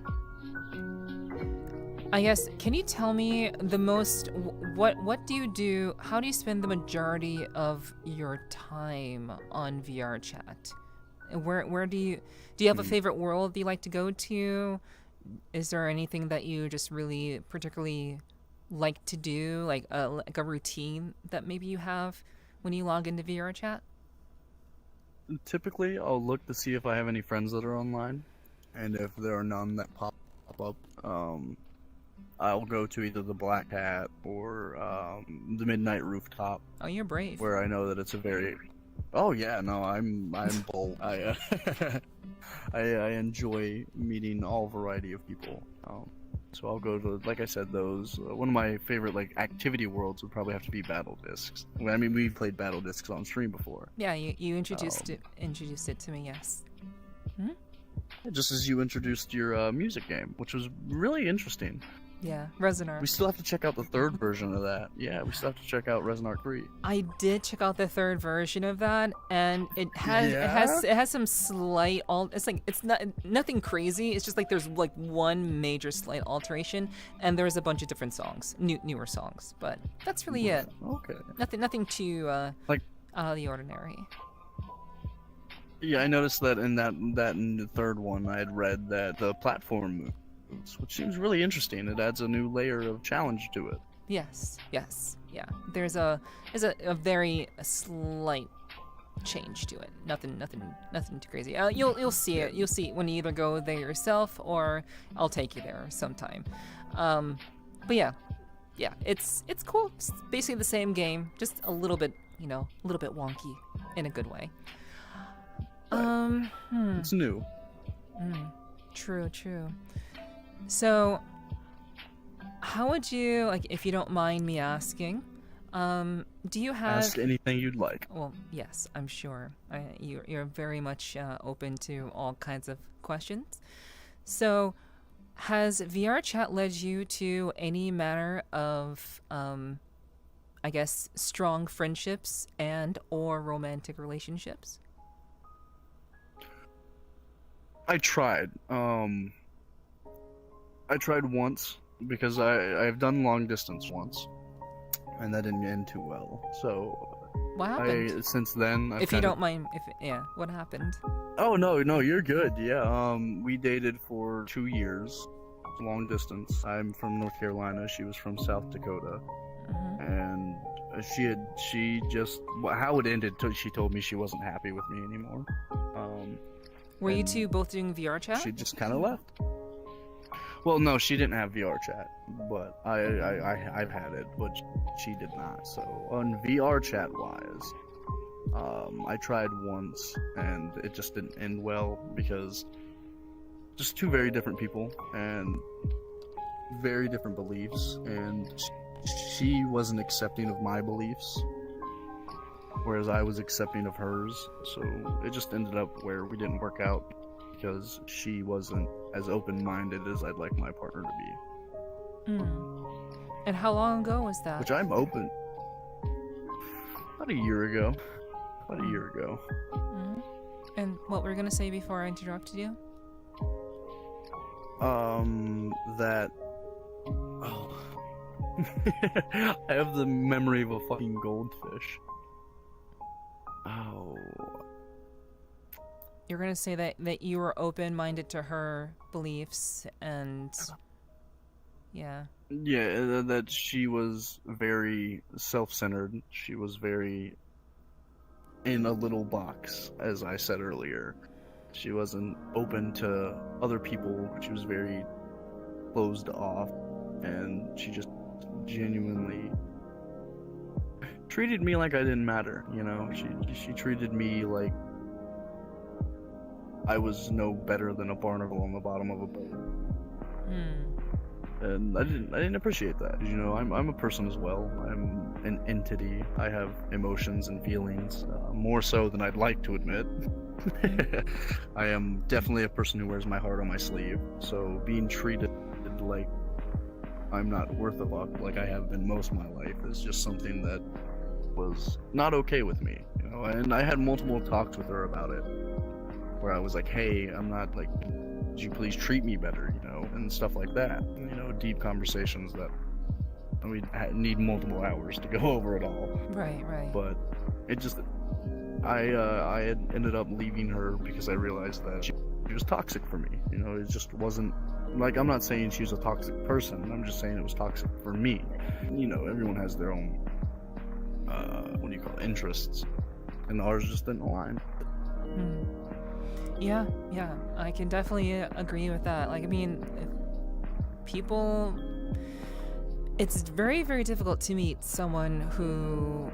[SPEAKER 1] I guess, can you tell me the most, what do you do, how do you spend the majority of your time on VRChat? Where do you have a favorite world that you like to go to? Is there anything that you just really particularly like to do, like a routine that maybe you have when you log into VRChat?
[SPEAKER 2] Typically, I'll look to see if I have any friends that are online, and if there are none that pop up, I'll go to either the Black Hat or the Midnight Rooftop.
[SPEAKER 1] Oh, you're brave.
[SPEAKER 2] Where I know that it's a very... Oh yeah, no, I'm bold. I enjoy meeting all variety of people. So I'll go to, like I said, those. One of my favorite like activity worlds would probably have to be Battle Discs. I mean, we've played Battle Discs on stream before.
[SPEAKER 1] Yeah, you introduced it to me. Yes.
[SPEAKER 2] Just as you introduced your music game, which was really interesting.
[SPEAKER 1] Yeah, Resin Arc.
[SPEAKER 2] We still have to check out the third version of that. Yeah, we still have to check out Resin Arc 3.
[SPEAKER 1] I did check out the third version of that, and it has some slight it's not nothing crazy. It's just like there's like one major slight alteration, and there's a bunch of different songs, newer songs, but that's really it.
[SPEAKER 2] Okay.
[SPEAKER 1] Nothing too like out of the ordinary.
[SPEAKER 2] Yeah, I noticed that in the third one, I had read that the platform moves, which seems really interesting. It adds a new layer of challenge to it.
[SPEAKER 1] Yes, yeah. There's a very slight change to it. Nothing too crazy. You'll see it. You'll see it when you either go there yourself or I'll take you there sometime. But yeah, it's cool. It's basically the same game, just a little bit wonky in a good way.
[SPEAKER 2] It's new.
[SPEAKER 1] True. So, how would you, like, if you don't mind me asking, do you have...
[SPEAKER 2] Ask anything you'd like.
[SPEAKER 1] Well, yes, I'm sure. You're very much open to all kinds of questions. So, has VRChat led you to any manner of, I guess, strong friendships and or romantic relationships?
[SPEAKER 2] I tried. I tried once because I've done long distance once, and that didn't end too well. So
[SPEAKER 1] What happened?
[SPEAKER 2] since then,
[SPEAKER 1] If you don't mind, what happened?
[SPEAKER 2] Oh no, you're good. Yeah, we dated for 2 years, long distance. I'm from North Carolina. She was from South Dakota, and she just how it ended. She told me she wasn't happy with me anymore.
[SPEAKER 1] Were you two both doing VRChat?
[SPEAKER 2] She just kind of left. Well, no, she didn't have VRChat, but I've had it, but she did not. So on VRChat wise, I tried once and it just didn't end well because just two very different people and very different beliefs, and she wasn't accepting of my beliefs, whereas I was accepting of hers. So it just ended up where we didn't work out because she wasn't as open-minded as I'd like my partner to be.
[SPEAKER 1] And how long ago was that?
[SPEAKER 2] Which I'm open. About a year ago.
[SPEAKER 1] And what were you gonna say before I interrupted you?
[SPEAKER 2] That. Oh. I have the memory of a fucking goldfish. Oh.
[SPEAKER 1] You're gonna say that you were open-minded to her beliefs and yeah.
[SPEAKER 2] Yeah, that she was very self-centered. She was very in a little box, as I said earlier. She wasn't open to other people. She was very closed off, and she just genuinely treated me like I didn't matter, you know? She treated me like I was no better than a barnacle on the bottom of a boat. And I didn't appreciate that. You know, I'm a person as well. I'm an entity. I have emotions and feelings, more so than I'd like to admit. I am definitely a person who wears my heart on my sleeve. So being treated like I'm not worth a fuck, like I have been most of my life, is just something that was not okay with me. You know, and I had multiple talks with her about it, where I was like, hey, I'm not like, could you please treat me better, you know, and stuff like that. You know, deep conversations that we need multiple hours to go over it all.
[SPEAKER 1] Right.
[SPEAKER 2] But it just, I had ended up leaving her because I realized that she was toxic for me. You know, it just wasn't, like, I'm not saying she was a toxic person. I'm just saying it was toxic for me. You know, everyone has their own, interests, and ours just didn't align.
[SPEAKER 1] Yeah, I can definitely agree with that. Like, I mean, people, it's very, very difficult to meet someone who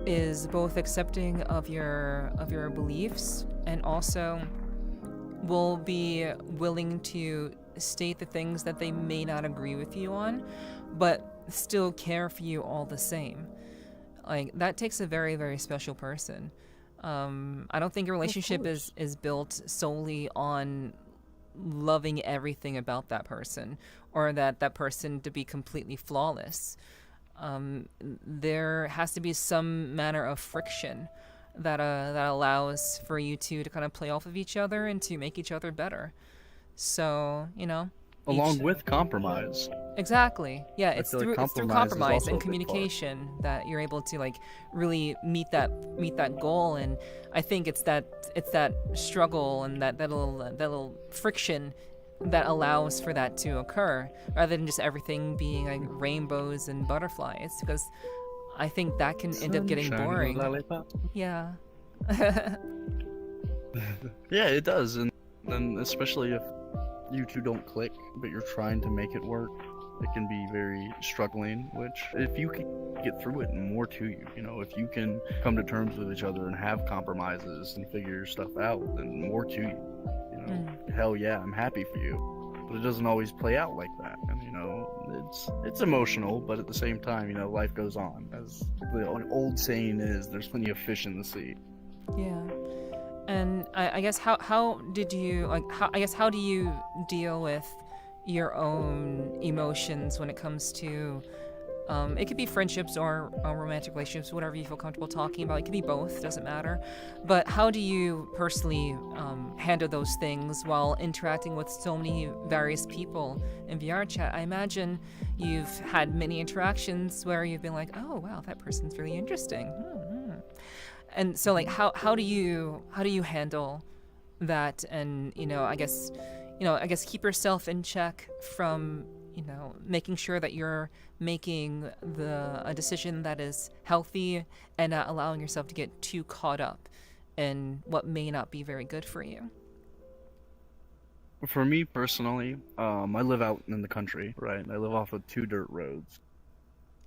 [SPEAKER 1] is both accepting of your beliefs and also will be willing to state the things that they may not agree with you on, but still care for you all the same. Like, that takes a very, very special person. I don't think a relationship is built solely on loving everything about that person, or that person to be completely flawless. There has to be some manner of friction that allows for you to kind of play off of each other and to make each other better. So, you know,
[SPEAKER 2] along with compromise.
[SPEAKER 1] Exactly. Yeah, it's through compromise and communication that you're able to like really meet that goal. And I think it's that struggle and that little friction that allows for that to occur, rather than just everything being like rainbows and butterflies, because I think that can end up getting boring. Yeah.
[SPEAKER 2] Yeah, it does, and especially if you two don't click, but you're trying to make it work, it can be very struggling, which if you can get through it, more to you, you know, if you can come to terms with each other and have compromises and figure your stuff out, then more to you, you know. Hell yeah, I'm happy for you, but it doesn't always play out like that, and you know, it's emotional, but at the same time, you know, life goes on. As the old saying is, there's plenty of fish in the sea.
[SPEAKER 1] Yeah. And I guess how do you deal with your own emotions when it comes to It could be friendships or romantic relationships, whatever you feel comfortable talking about. It could be both, doesn't matter. But how do you personally handle those things while interacting with so many various people in VR chat? I imagine you've had many interactions where you've been like, oh wow, that person's really interesting. Mm-hmm. And so like how do you handle that, and I guess keep yourself in check from making sure that you're making a decision that is healthy and not allowing yourself to get too caught up in what may not be very good for you.
[SPEAKER 2] For me personally, I live out in the country, right? I live off of 2 dirt roads.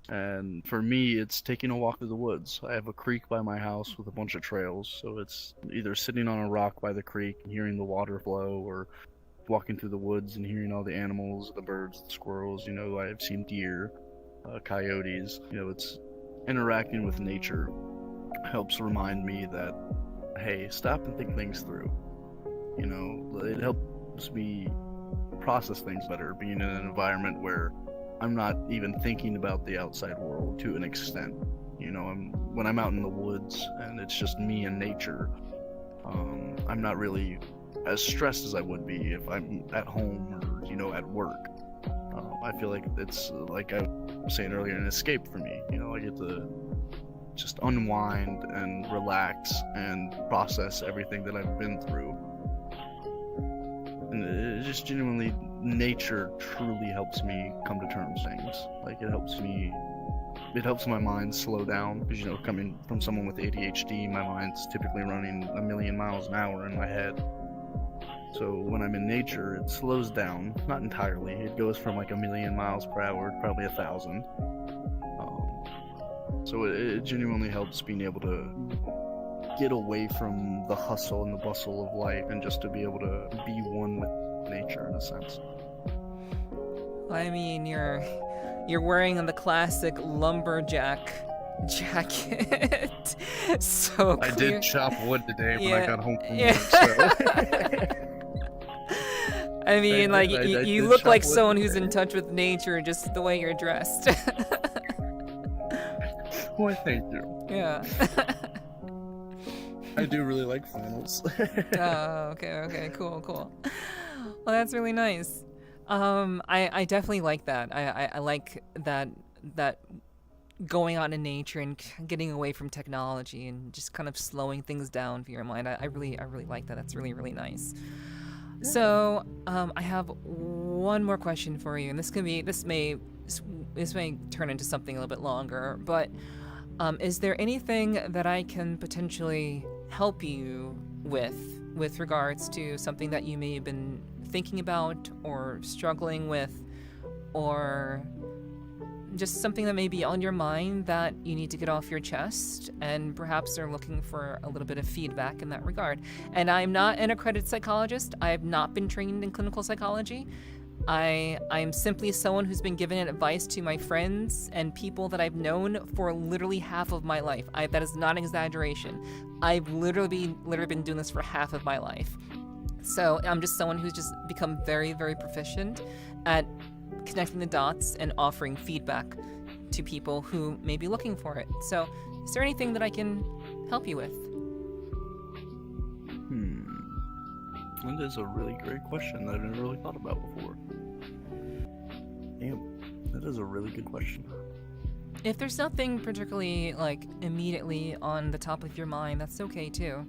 [SPEAKER 2] And for me, it's taking a walk through the woods. I have a creek by my house with a bunch of trails, so it's either sitting on a rock by the creek and hearing the water flow, or walking through the woods and hearing all the animals, the birds, the squirrels. I've seen deer, coyotes. It's interacting with nature helps remind me that, hey, stop and think things through. It helps me process things better, being in an environment where I'm not even thinking about the outside world to an extent. When I'm out in the woods and it's just me and nature, I'm not really as stressed as I would be if I'm at home or at work. I feel like it's, like I was saying earlier, an escape for me. I get to just unwind and relax and process everything that I've been through. And it just genuinely, nature truly helps me come to terms with things. Like it helps my mind slow down, because coming from someone with ADHD, my mind's typically running 1,000,000 miles an hour in my head. So when I'm in nature, it slows down, not entirely. It goes from like 1,000,000 miles per hour to probably 1,000. So it genuinely helps being able to get away from the hustle and the bustle of life, and just to be able to be one with nature in a sense.
[SPEAKER 1] I mean, you're wearing the classic lumberjack jacket. So clear.
[SPEAKER 2] I did chop wood today when I got home from
[SPEAKER 1] yeah.
[SPEAKER 2] work, so.
[SPEAKER 1] I mean, you look like someone who's in touch with nature, just the way you're dressed.
[SPEAKER 2] Well, thank you.
[SPEAKER 1] Yeah.
[SPEAKER 2] I do really like flannels.
[SPEAKER 1] Oh, okay, cool. Well, that's really nice. I definitely like that. I like that going out in nature and getting away from technology and just kind of slowing things down for your mind. I really like that. That's really, really nice. So, I have one more question for you, and this may turn into something a little bit longer, but is there anything that I can potentially help you with regards to something that you may have been thinking about or struggling with, or just something that may be on your mind that you need to get off your chest, and perhaps they're looking for a little bit of feedback in that regard? And I'm not an accredited psychologist. I have not been trained in clinical psychology. I'm simply someone who's been giving advice to my friends and people that I've known for literally half of my life. That is not an exaggeration. I've literally been doing this for half of my life. So I'm just someone who's just become very, very proficient at connecting the dots and offering feedback to people who may be looking for it. So is there anything that I can help you with?
[SPEAKER 2] That is a really great question that I've never really thought about before. Damn, that is a really good question.
[SPEAKER 1] If there's nothing particularly immediately on the top of your mind, that's okay too.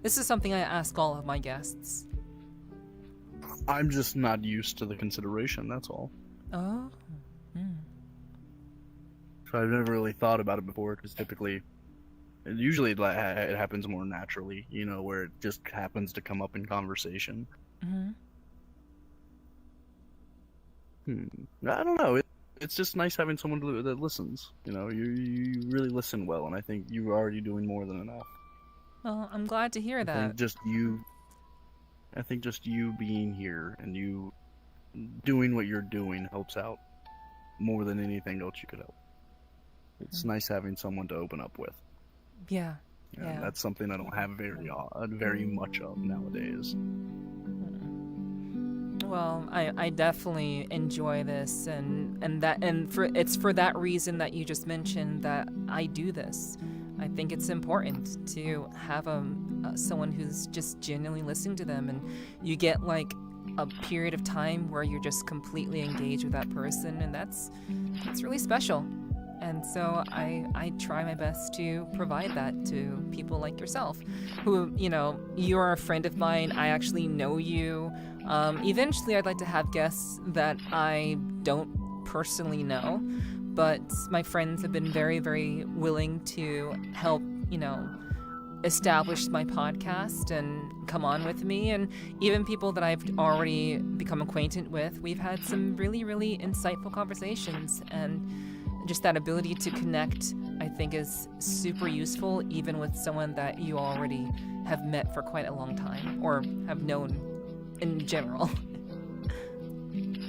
[SPEAKER 1] This is something I ask all of my guests.
[SPEAKER 2] I'm just not used to the consideration, that's all.
[SPEAKER 1] Oh.
[SPEAKER 2] So I've never really thought about it before, because usually it happens more naturally, where it just happens to come up in conversation. I don't know. It's just nice having someone that listens. You really listen well, and I think you're already doing more than enough.
[SPEAKER 1] Well, I'm glad to hear that.
[SPEAKER 2] I think just you being here and you doing what you're doing helps out more than anything else you could help. It's nice having someone to open up with.
[SPEAKER 1] Yeah.
[SPEAKER 2] That's something I don't have very much of nowadays.
[SPEAKER 1] Well, I definitely enjoy this, it's for that reason that you just mentioned that I do this. I think it's important to have someone who's just genuinely listening to them, and you get like a period of time where you're just completely engaged with that person, and that's really special. And so I try my best to provide that to people like yourself, who, you're a friend of mine. I actually know you. Eventually, I'd like to have guests that I don't personally know, but my friends have been very, very willing to help, establish my podcast and come on with me. And even people that I've already become acquainted with, we've had some really, really insightful conversations. And just that ability to connect, I think, is super useful, even with someone that you already have met for quite a long time, or have known in general.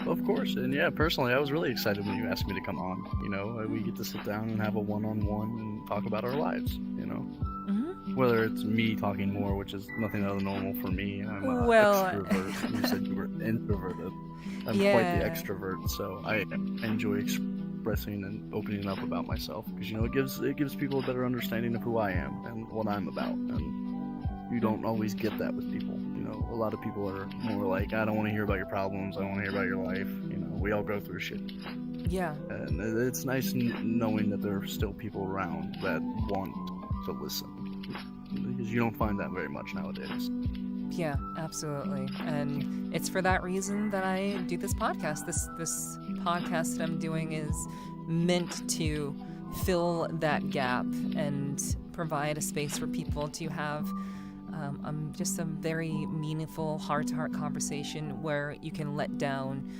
[SPEAKER 2] Of course, and yeah, personally, I was really excited when you asked me to come on. We get to sit down and have a one-on-one and talk about our lives,
[SPEAKER 1] Mm-hmm.
[SPEAKER 2] Whether it's me talking more, which is nothing out of normal for me. I'm an extrovert. You said you were introverted. I'm quite the extrovert, so I enjoy expressing and opening up about myself, because it gives people a better understanding of who I am and what I'm about, and you don't always get that with people. A lot of people are more like, I don't want to hear about your problems, I want to hear about your life. We all go through shit.
[SPEAKER 1] Yeah.
[SPEAKER 2] And it's nice knowing that there are still people around that want to listen, because you don't find that very much nowadays.
[SPEAKER 1] Yeah, absolutely. And it's for that reason that I do this podcast. This podcast that I'm doing is meant to fill that gap and provide a space for people to have just a very meaningful heart-to-heart conversation where you can let down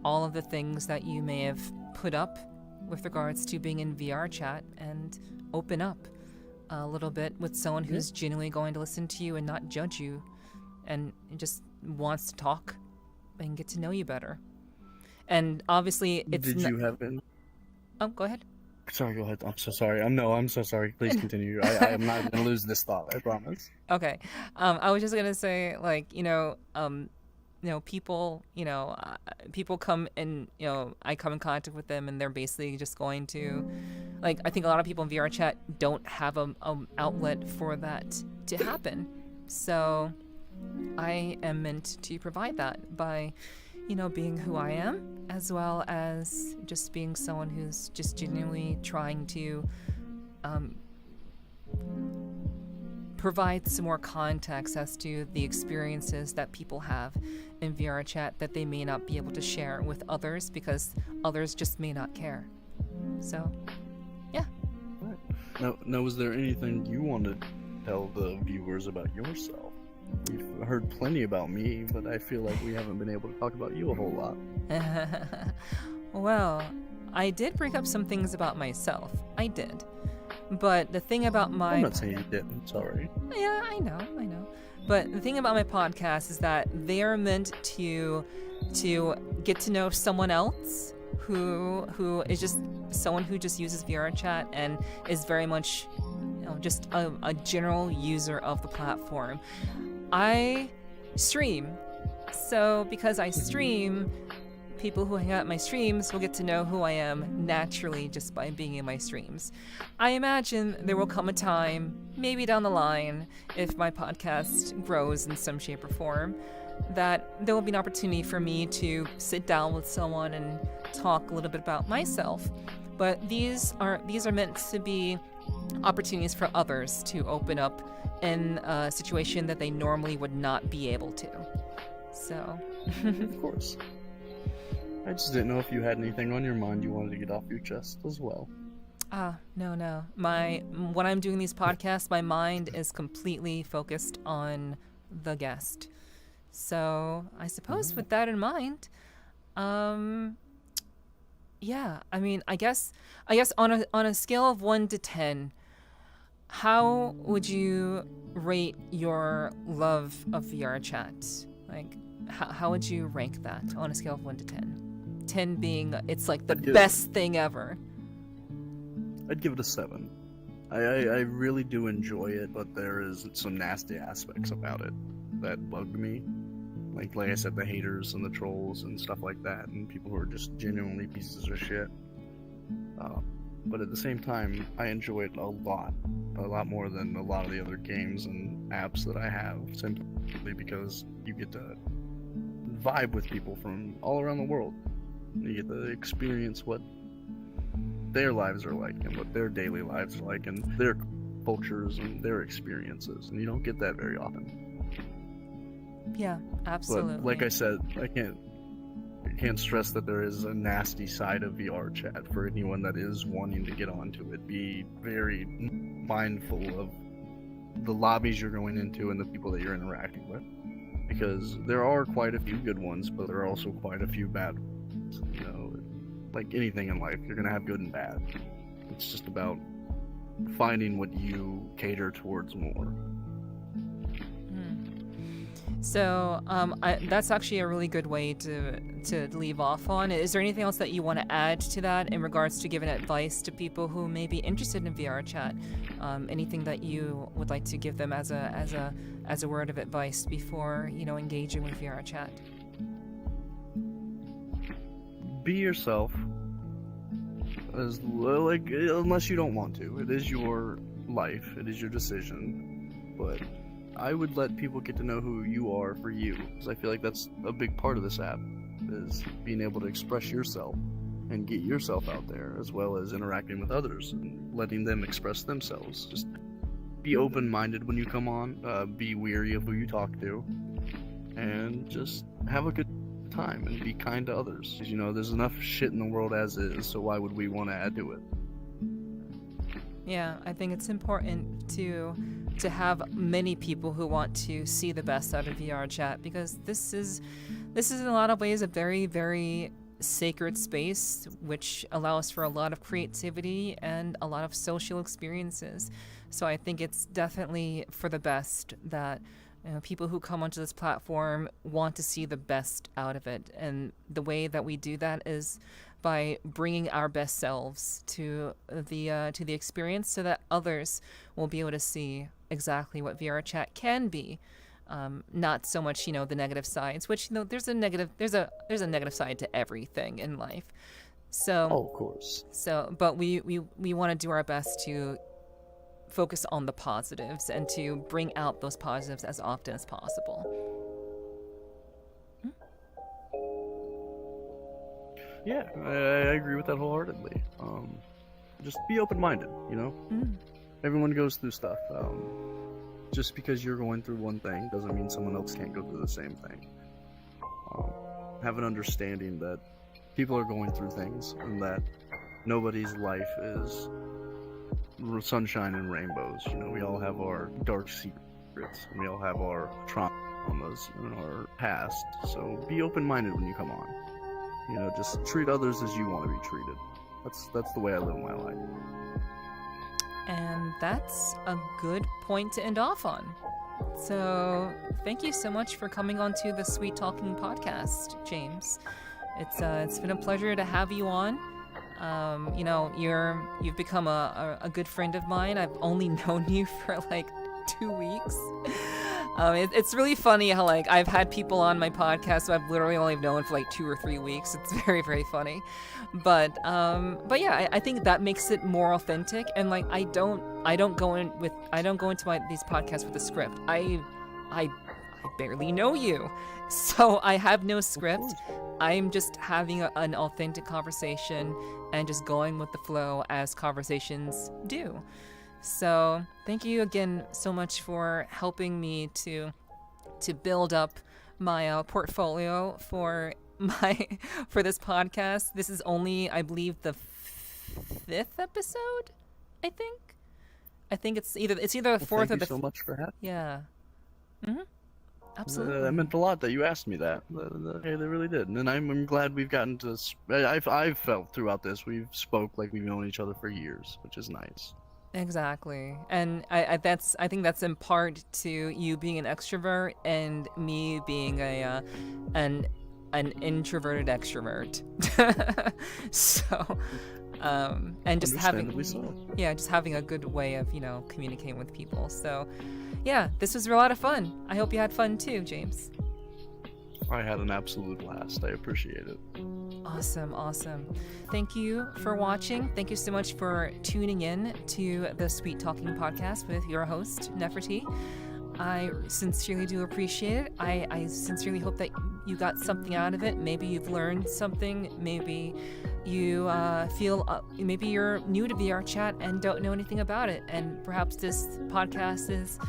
[SPEAKER 1] all of the things that you may have put up with regards to being in VRChat and open up a little bit with someone who's genuinely going to listen to you and not judge you, and just wants to talk and get to know you better. And obviously,
[SPEAKER 2] Did you have been?
[SPEAKER 1] Oh, go ahead.
[SPEAKER 2] Sorry, go ahead. I'm so sorry. I'm so sorry. Please continue. I am not going to lose this thought, I promise.
[SPEAKER 1] Okay. I was just going to say, people, people come and, I come in contact with them, and they're basically just going to, I think a lot of people in VRChat don't have a outlet for that to happen. So I am meant to provide that by, being who I am, as well as just being someone who's just genuinely trying to provide some more context as to the experiences that people have in VRChat that they may not be able to share with others, because others just may not care. So, yeah.
[SPEAKER 2] Now, was there anything you want to tell the viewers about yourself? We've heard plenty about me, but I feel like we haven't been able to talk about you a whole lot.
[SPEAKER 1] Well, I did bring up some things about myself. I did. But the thing about
[SPEAKER 2] I'm not saying you didn't, sorry.
[SPEAKER 1] Yeah, I know. But the thing about my podcast is that they are meant to get to know someone else who is just someone who just uses VRChat and is very much just a general user of the platform. I stream, so because I stream, people who hang out in my streams will get to know who I am naturally just by being in my streams. I imagine there will come a time, maybe down the line, if my podcast grows in some shape or form, that there will be an opportunity for me to sit down with someone and talk a little bit about myself. But these are meant to be opportunities for others to open up in a situation that they normally would not be able to. So,
[SPEAKER 2] of course. I just didn't know if you had anything on your mind you wanted to get off your chest as well.
[SPEAKER 1] No. When I'm doing these podcasts, my mind is completely focused on the guest. So I suppose with that in mind, yeah, I mean, I guess on a scale of 1 to 10, how would you rate your love of VRChat? Like, how would you rank that on a scale of 1 to 10? 10 being it's like the best thing ever.
[SPEAKER 2] I'd give it a 7. I really do enjoy it, but there is some nasty aspects about it that bug me. like I said, the haters and the trolls and stuff like that, and people who are just genuinely pieces of shit. But at the same time, I enjoy it a lot more than a lot of the other games and apps that I have, simply because you get to vibe with people from all around the world. You get to experience what their lives are like and what their daily lives are like and their cultures and their experiences, and you don't get that very often.
[SPEAKER 1] Yeah, absolutely.
[SPEAKER 2] But like I said, I can't stress that there is a nasty side of VRChat for anyone that is wanting to get onto it. Be very mindful of the lobbies you're going into and the people that you're interacting with, because there are quite a few good ones, but there are also quite a few bad ones. You know, like anything in life, you're gonna have good and bad. It's just about finding what you cater towards more.
[SPEAKER 1] So that's actually a really good way to leave off on. Is there anything else that you want to add to that in regards to giving advice to people who may be interested in VRChat? Anything that you would like to give them as a word of advice before, you know, engaging with VRChat?
[SPEAKER 2] Be yourself, unless you don't want to. It is your life. It is your decision. But I would let people get to know who you are for you, because I feel like that's a big part of this app, is being able to express yourself and get yourself out there, as well as interacting with others and letting them express themselves. Just be open-minded when you come on, be weary of who you talk to, and just have a good time and be kind to others. Because, you know, there's enough shit in the world as is, so why would we want to add to it?
[SPEAKER 1] Yeah, I think it's important to have many people who want to see the best out of VRChat, because this is in a lot of ways a very, very sacred space, which allows for a lot of creativity and a lot of social experiences. So I think it's definitely for the best that, you know, people who come onto this platform want to see the best out of it, and the way that we do that is by bringing our best selves to the experience, so that others will be able to see exactly what VRChat can be. Not so much, you know, the negative sides, which, you know, there's a negative side to everything in life. So,
[SPEAKER 2] of course.
[SPEAKER 1] So, but we want to do our best to focus on the positives and to bring out those positives as often as possible.
[SPEAKER 2] Yeah, I agree with that wholeheartedly. Just be open-minded, you know? Everyone goes through stuff. Just because you're going through one thing doesn't mean someone else can't go through the same thing. Have an understanding that people are going through things, and that nobody's life is sunshine and rainbows. You know, we all have our dark secrets, and we all have our traumas and our past. So be open-minded when you come on. You know, just treat others as you want to be treated. That's the way I live my life.
[SPEAKER 1] And that's a good point to end off on. So thank you so much for coming on to the Sweet Talking podcast, James. It's been a pleasure to have you on. You know, you've become a good friend of mine. I've only known you for like 2 weeks. It's really funny how, like, I've had people on my podcast who I've literally only known for like 2 or 3 weeks. It's very, very funny. But yeah, I think that makes it more authentic. And like, I don't go into these podcasts with a script. I barely know you, so I have no script. I'm just having an authentic conversation and just going with the flow as conversations do. So thank you again so much for helping me to build up my portfolio for this podcast. This is only, I believe, the 5th episode. I think it's either the 4th or the.
[SPEAKER 2] Thank you so much for having.
[SPEAKER 1] Yeah. Absolutely.
[SPEAKER 2] That meant a lot that you asked me that. They really did, and I'm glad we've gotten to. I've felt throughout this we've spoke like we've known each other for years, which is nice.
[SPEAKER 1] Exactly, and I think that's in part to you being an extrovert and me being an introverted extrovert. So, and just having a good way of, you know, communicating with people. So, yeah, this was a lot of fun. I hope you had fun too, James.
[SPEAKER 2] I had an absolute blast. I appreciate it.
[SPEAKER 1] Awesome, awesome. Thank you for watching. Thank you so much for tuning in to the Sweet Talking Podcast with your host, Nepherti. I sincerely do appreciate it. I sincerely hope that you got something out of it. Maybe you've learned something. Maybe you maybe you're new to VRChat and don't know anything about it. And perhaps this podcast is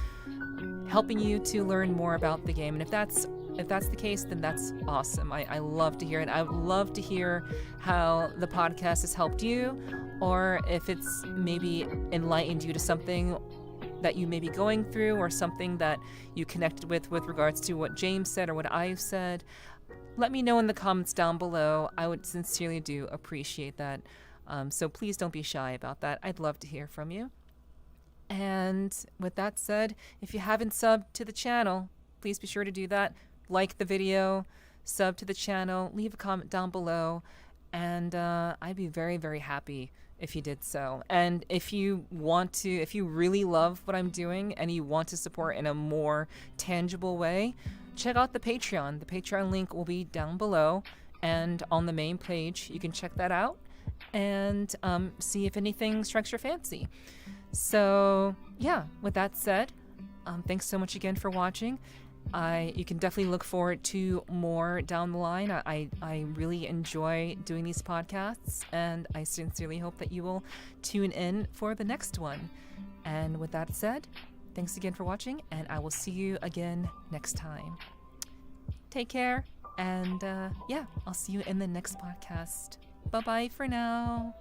[SPEAKER 1] helping you to learn more about the game. And if that's the case, then that's awesome. I love to hear it. I would love to hear how the podcast has helped you, or if it's maybe enlightened you to something that you may be going through, or something that you connected with regards to what James said or what I've said. Let me know in the comments down below. I would sincerely do appreciate that. So please don't be shy about that. I'd love to hear from you. And with that said, if you haven't subbed to the channel, please be sure to do that. Like the video, sub to the channel, leave a comment down below, and I'd be very, very happy if you did so. And if you really love what I'm doing and you want to support in a more tangible way, check out the Patreon. The Patreon link will be down below and on the main page. You can check that out and see if anything strikes your fancy. So yeah, with that said, thanks so much again for watching. You can definitely look forward to more down the line. I really enjoy doing these podcasts, and I sincerely hope that you will tune in for the next one. And with that said, thanks again for watching, and I will see you again next time. Take care, and yeah, I'll see you in the next podcast. Bye-bye for now.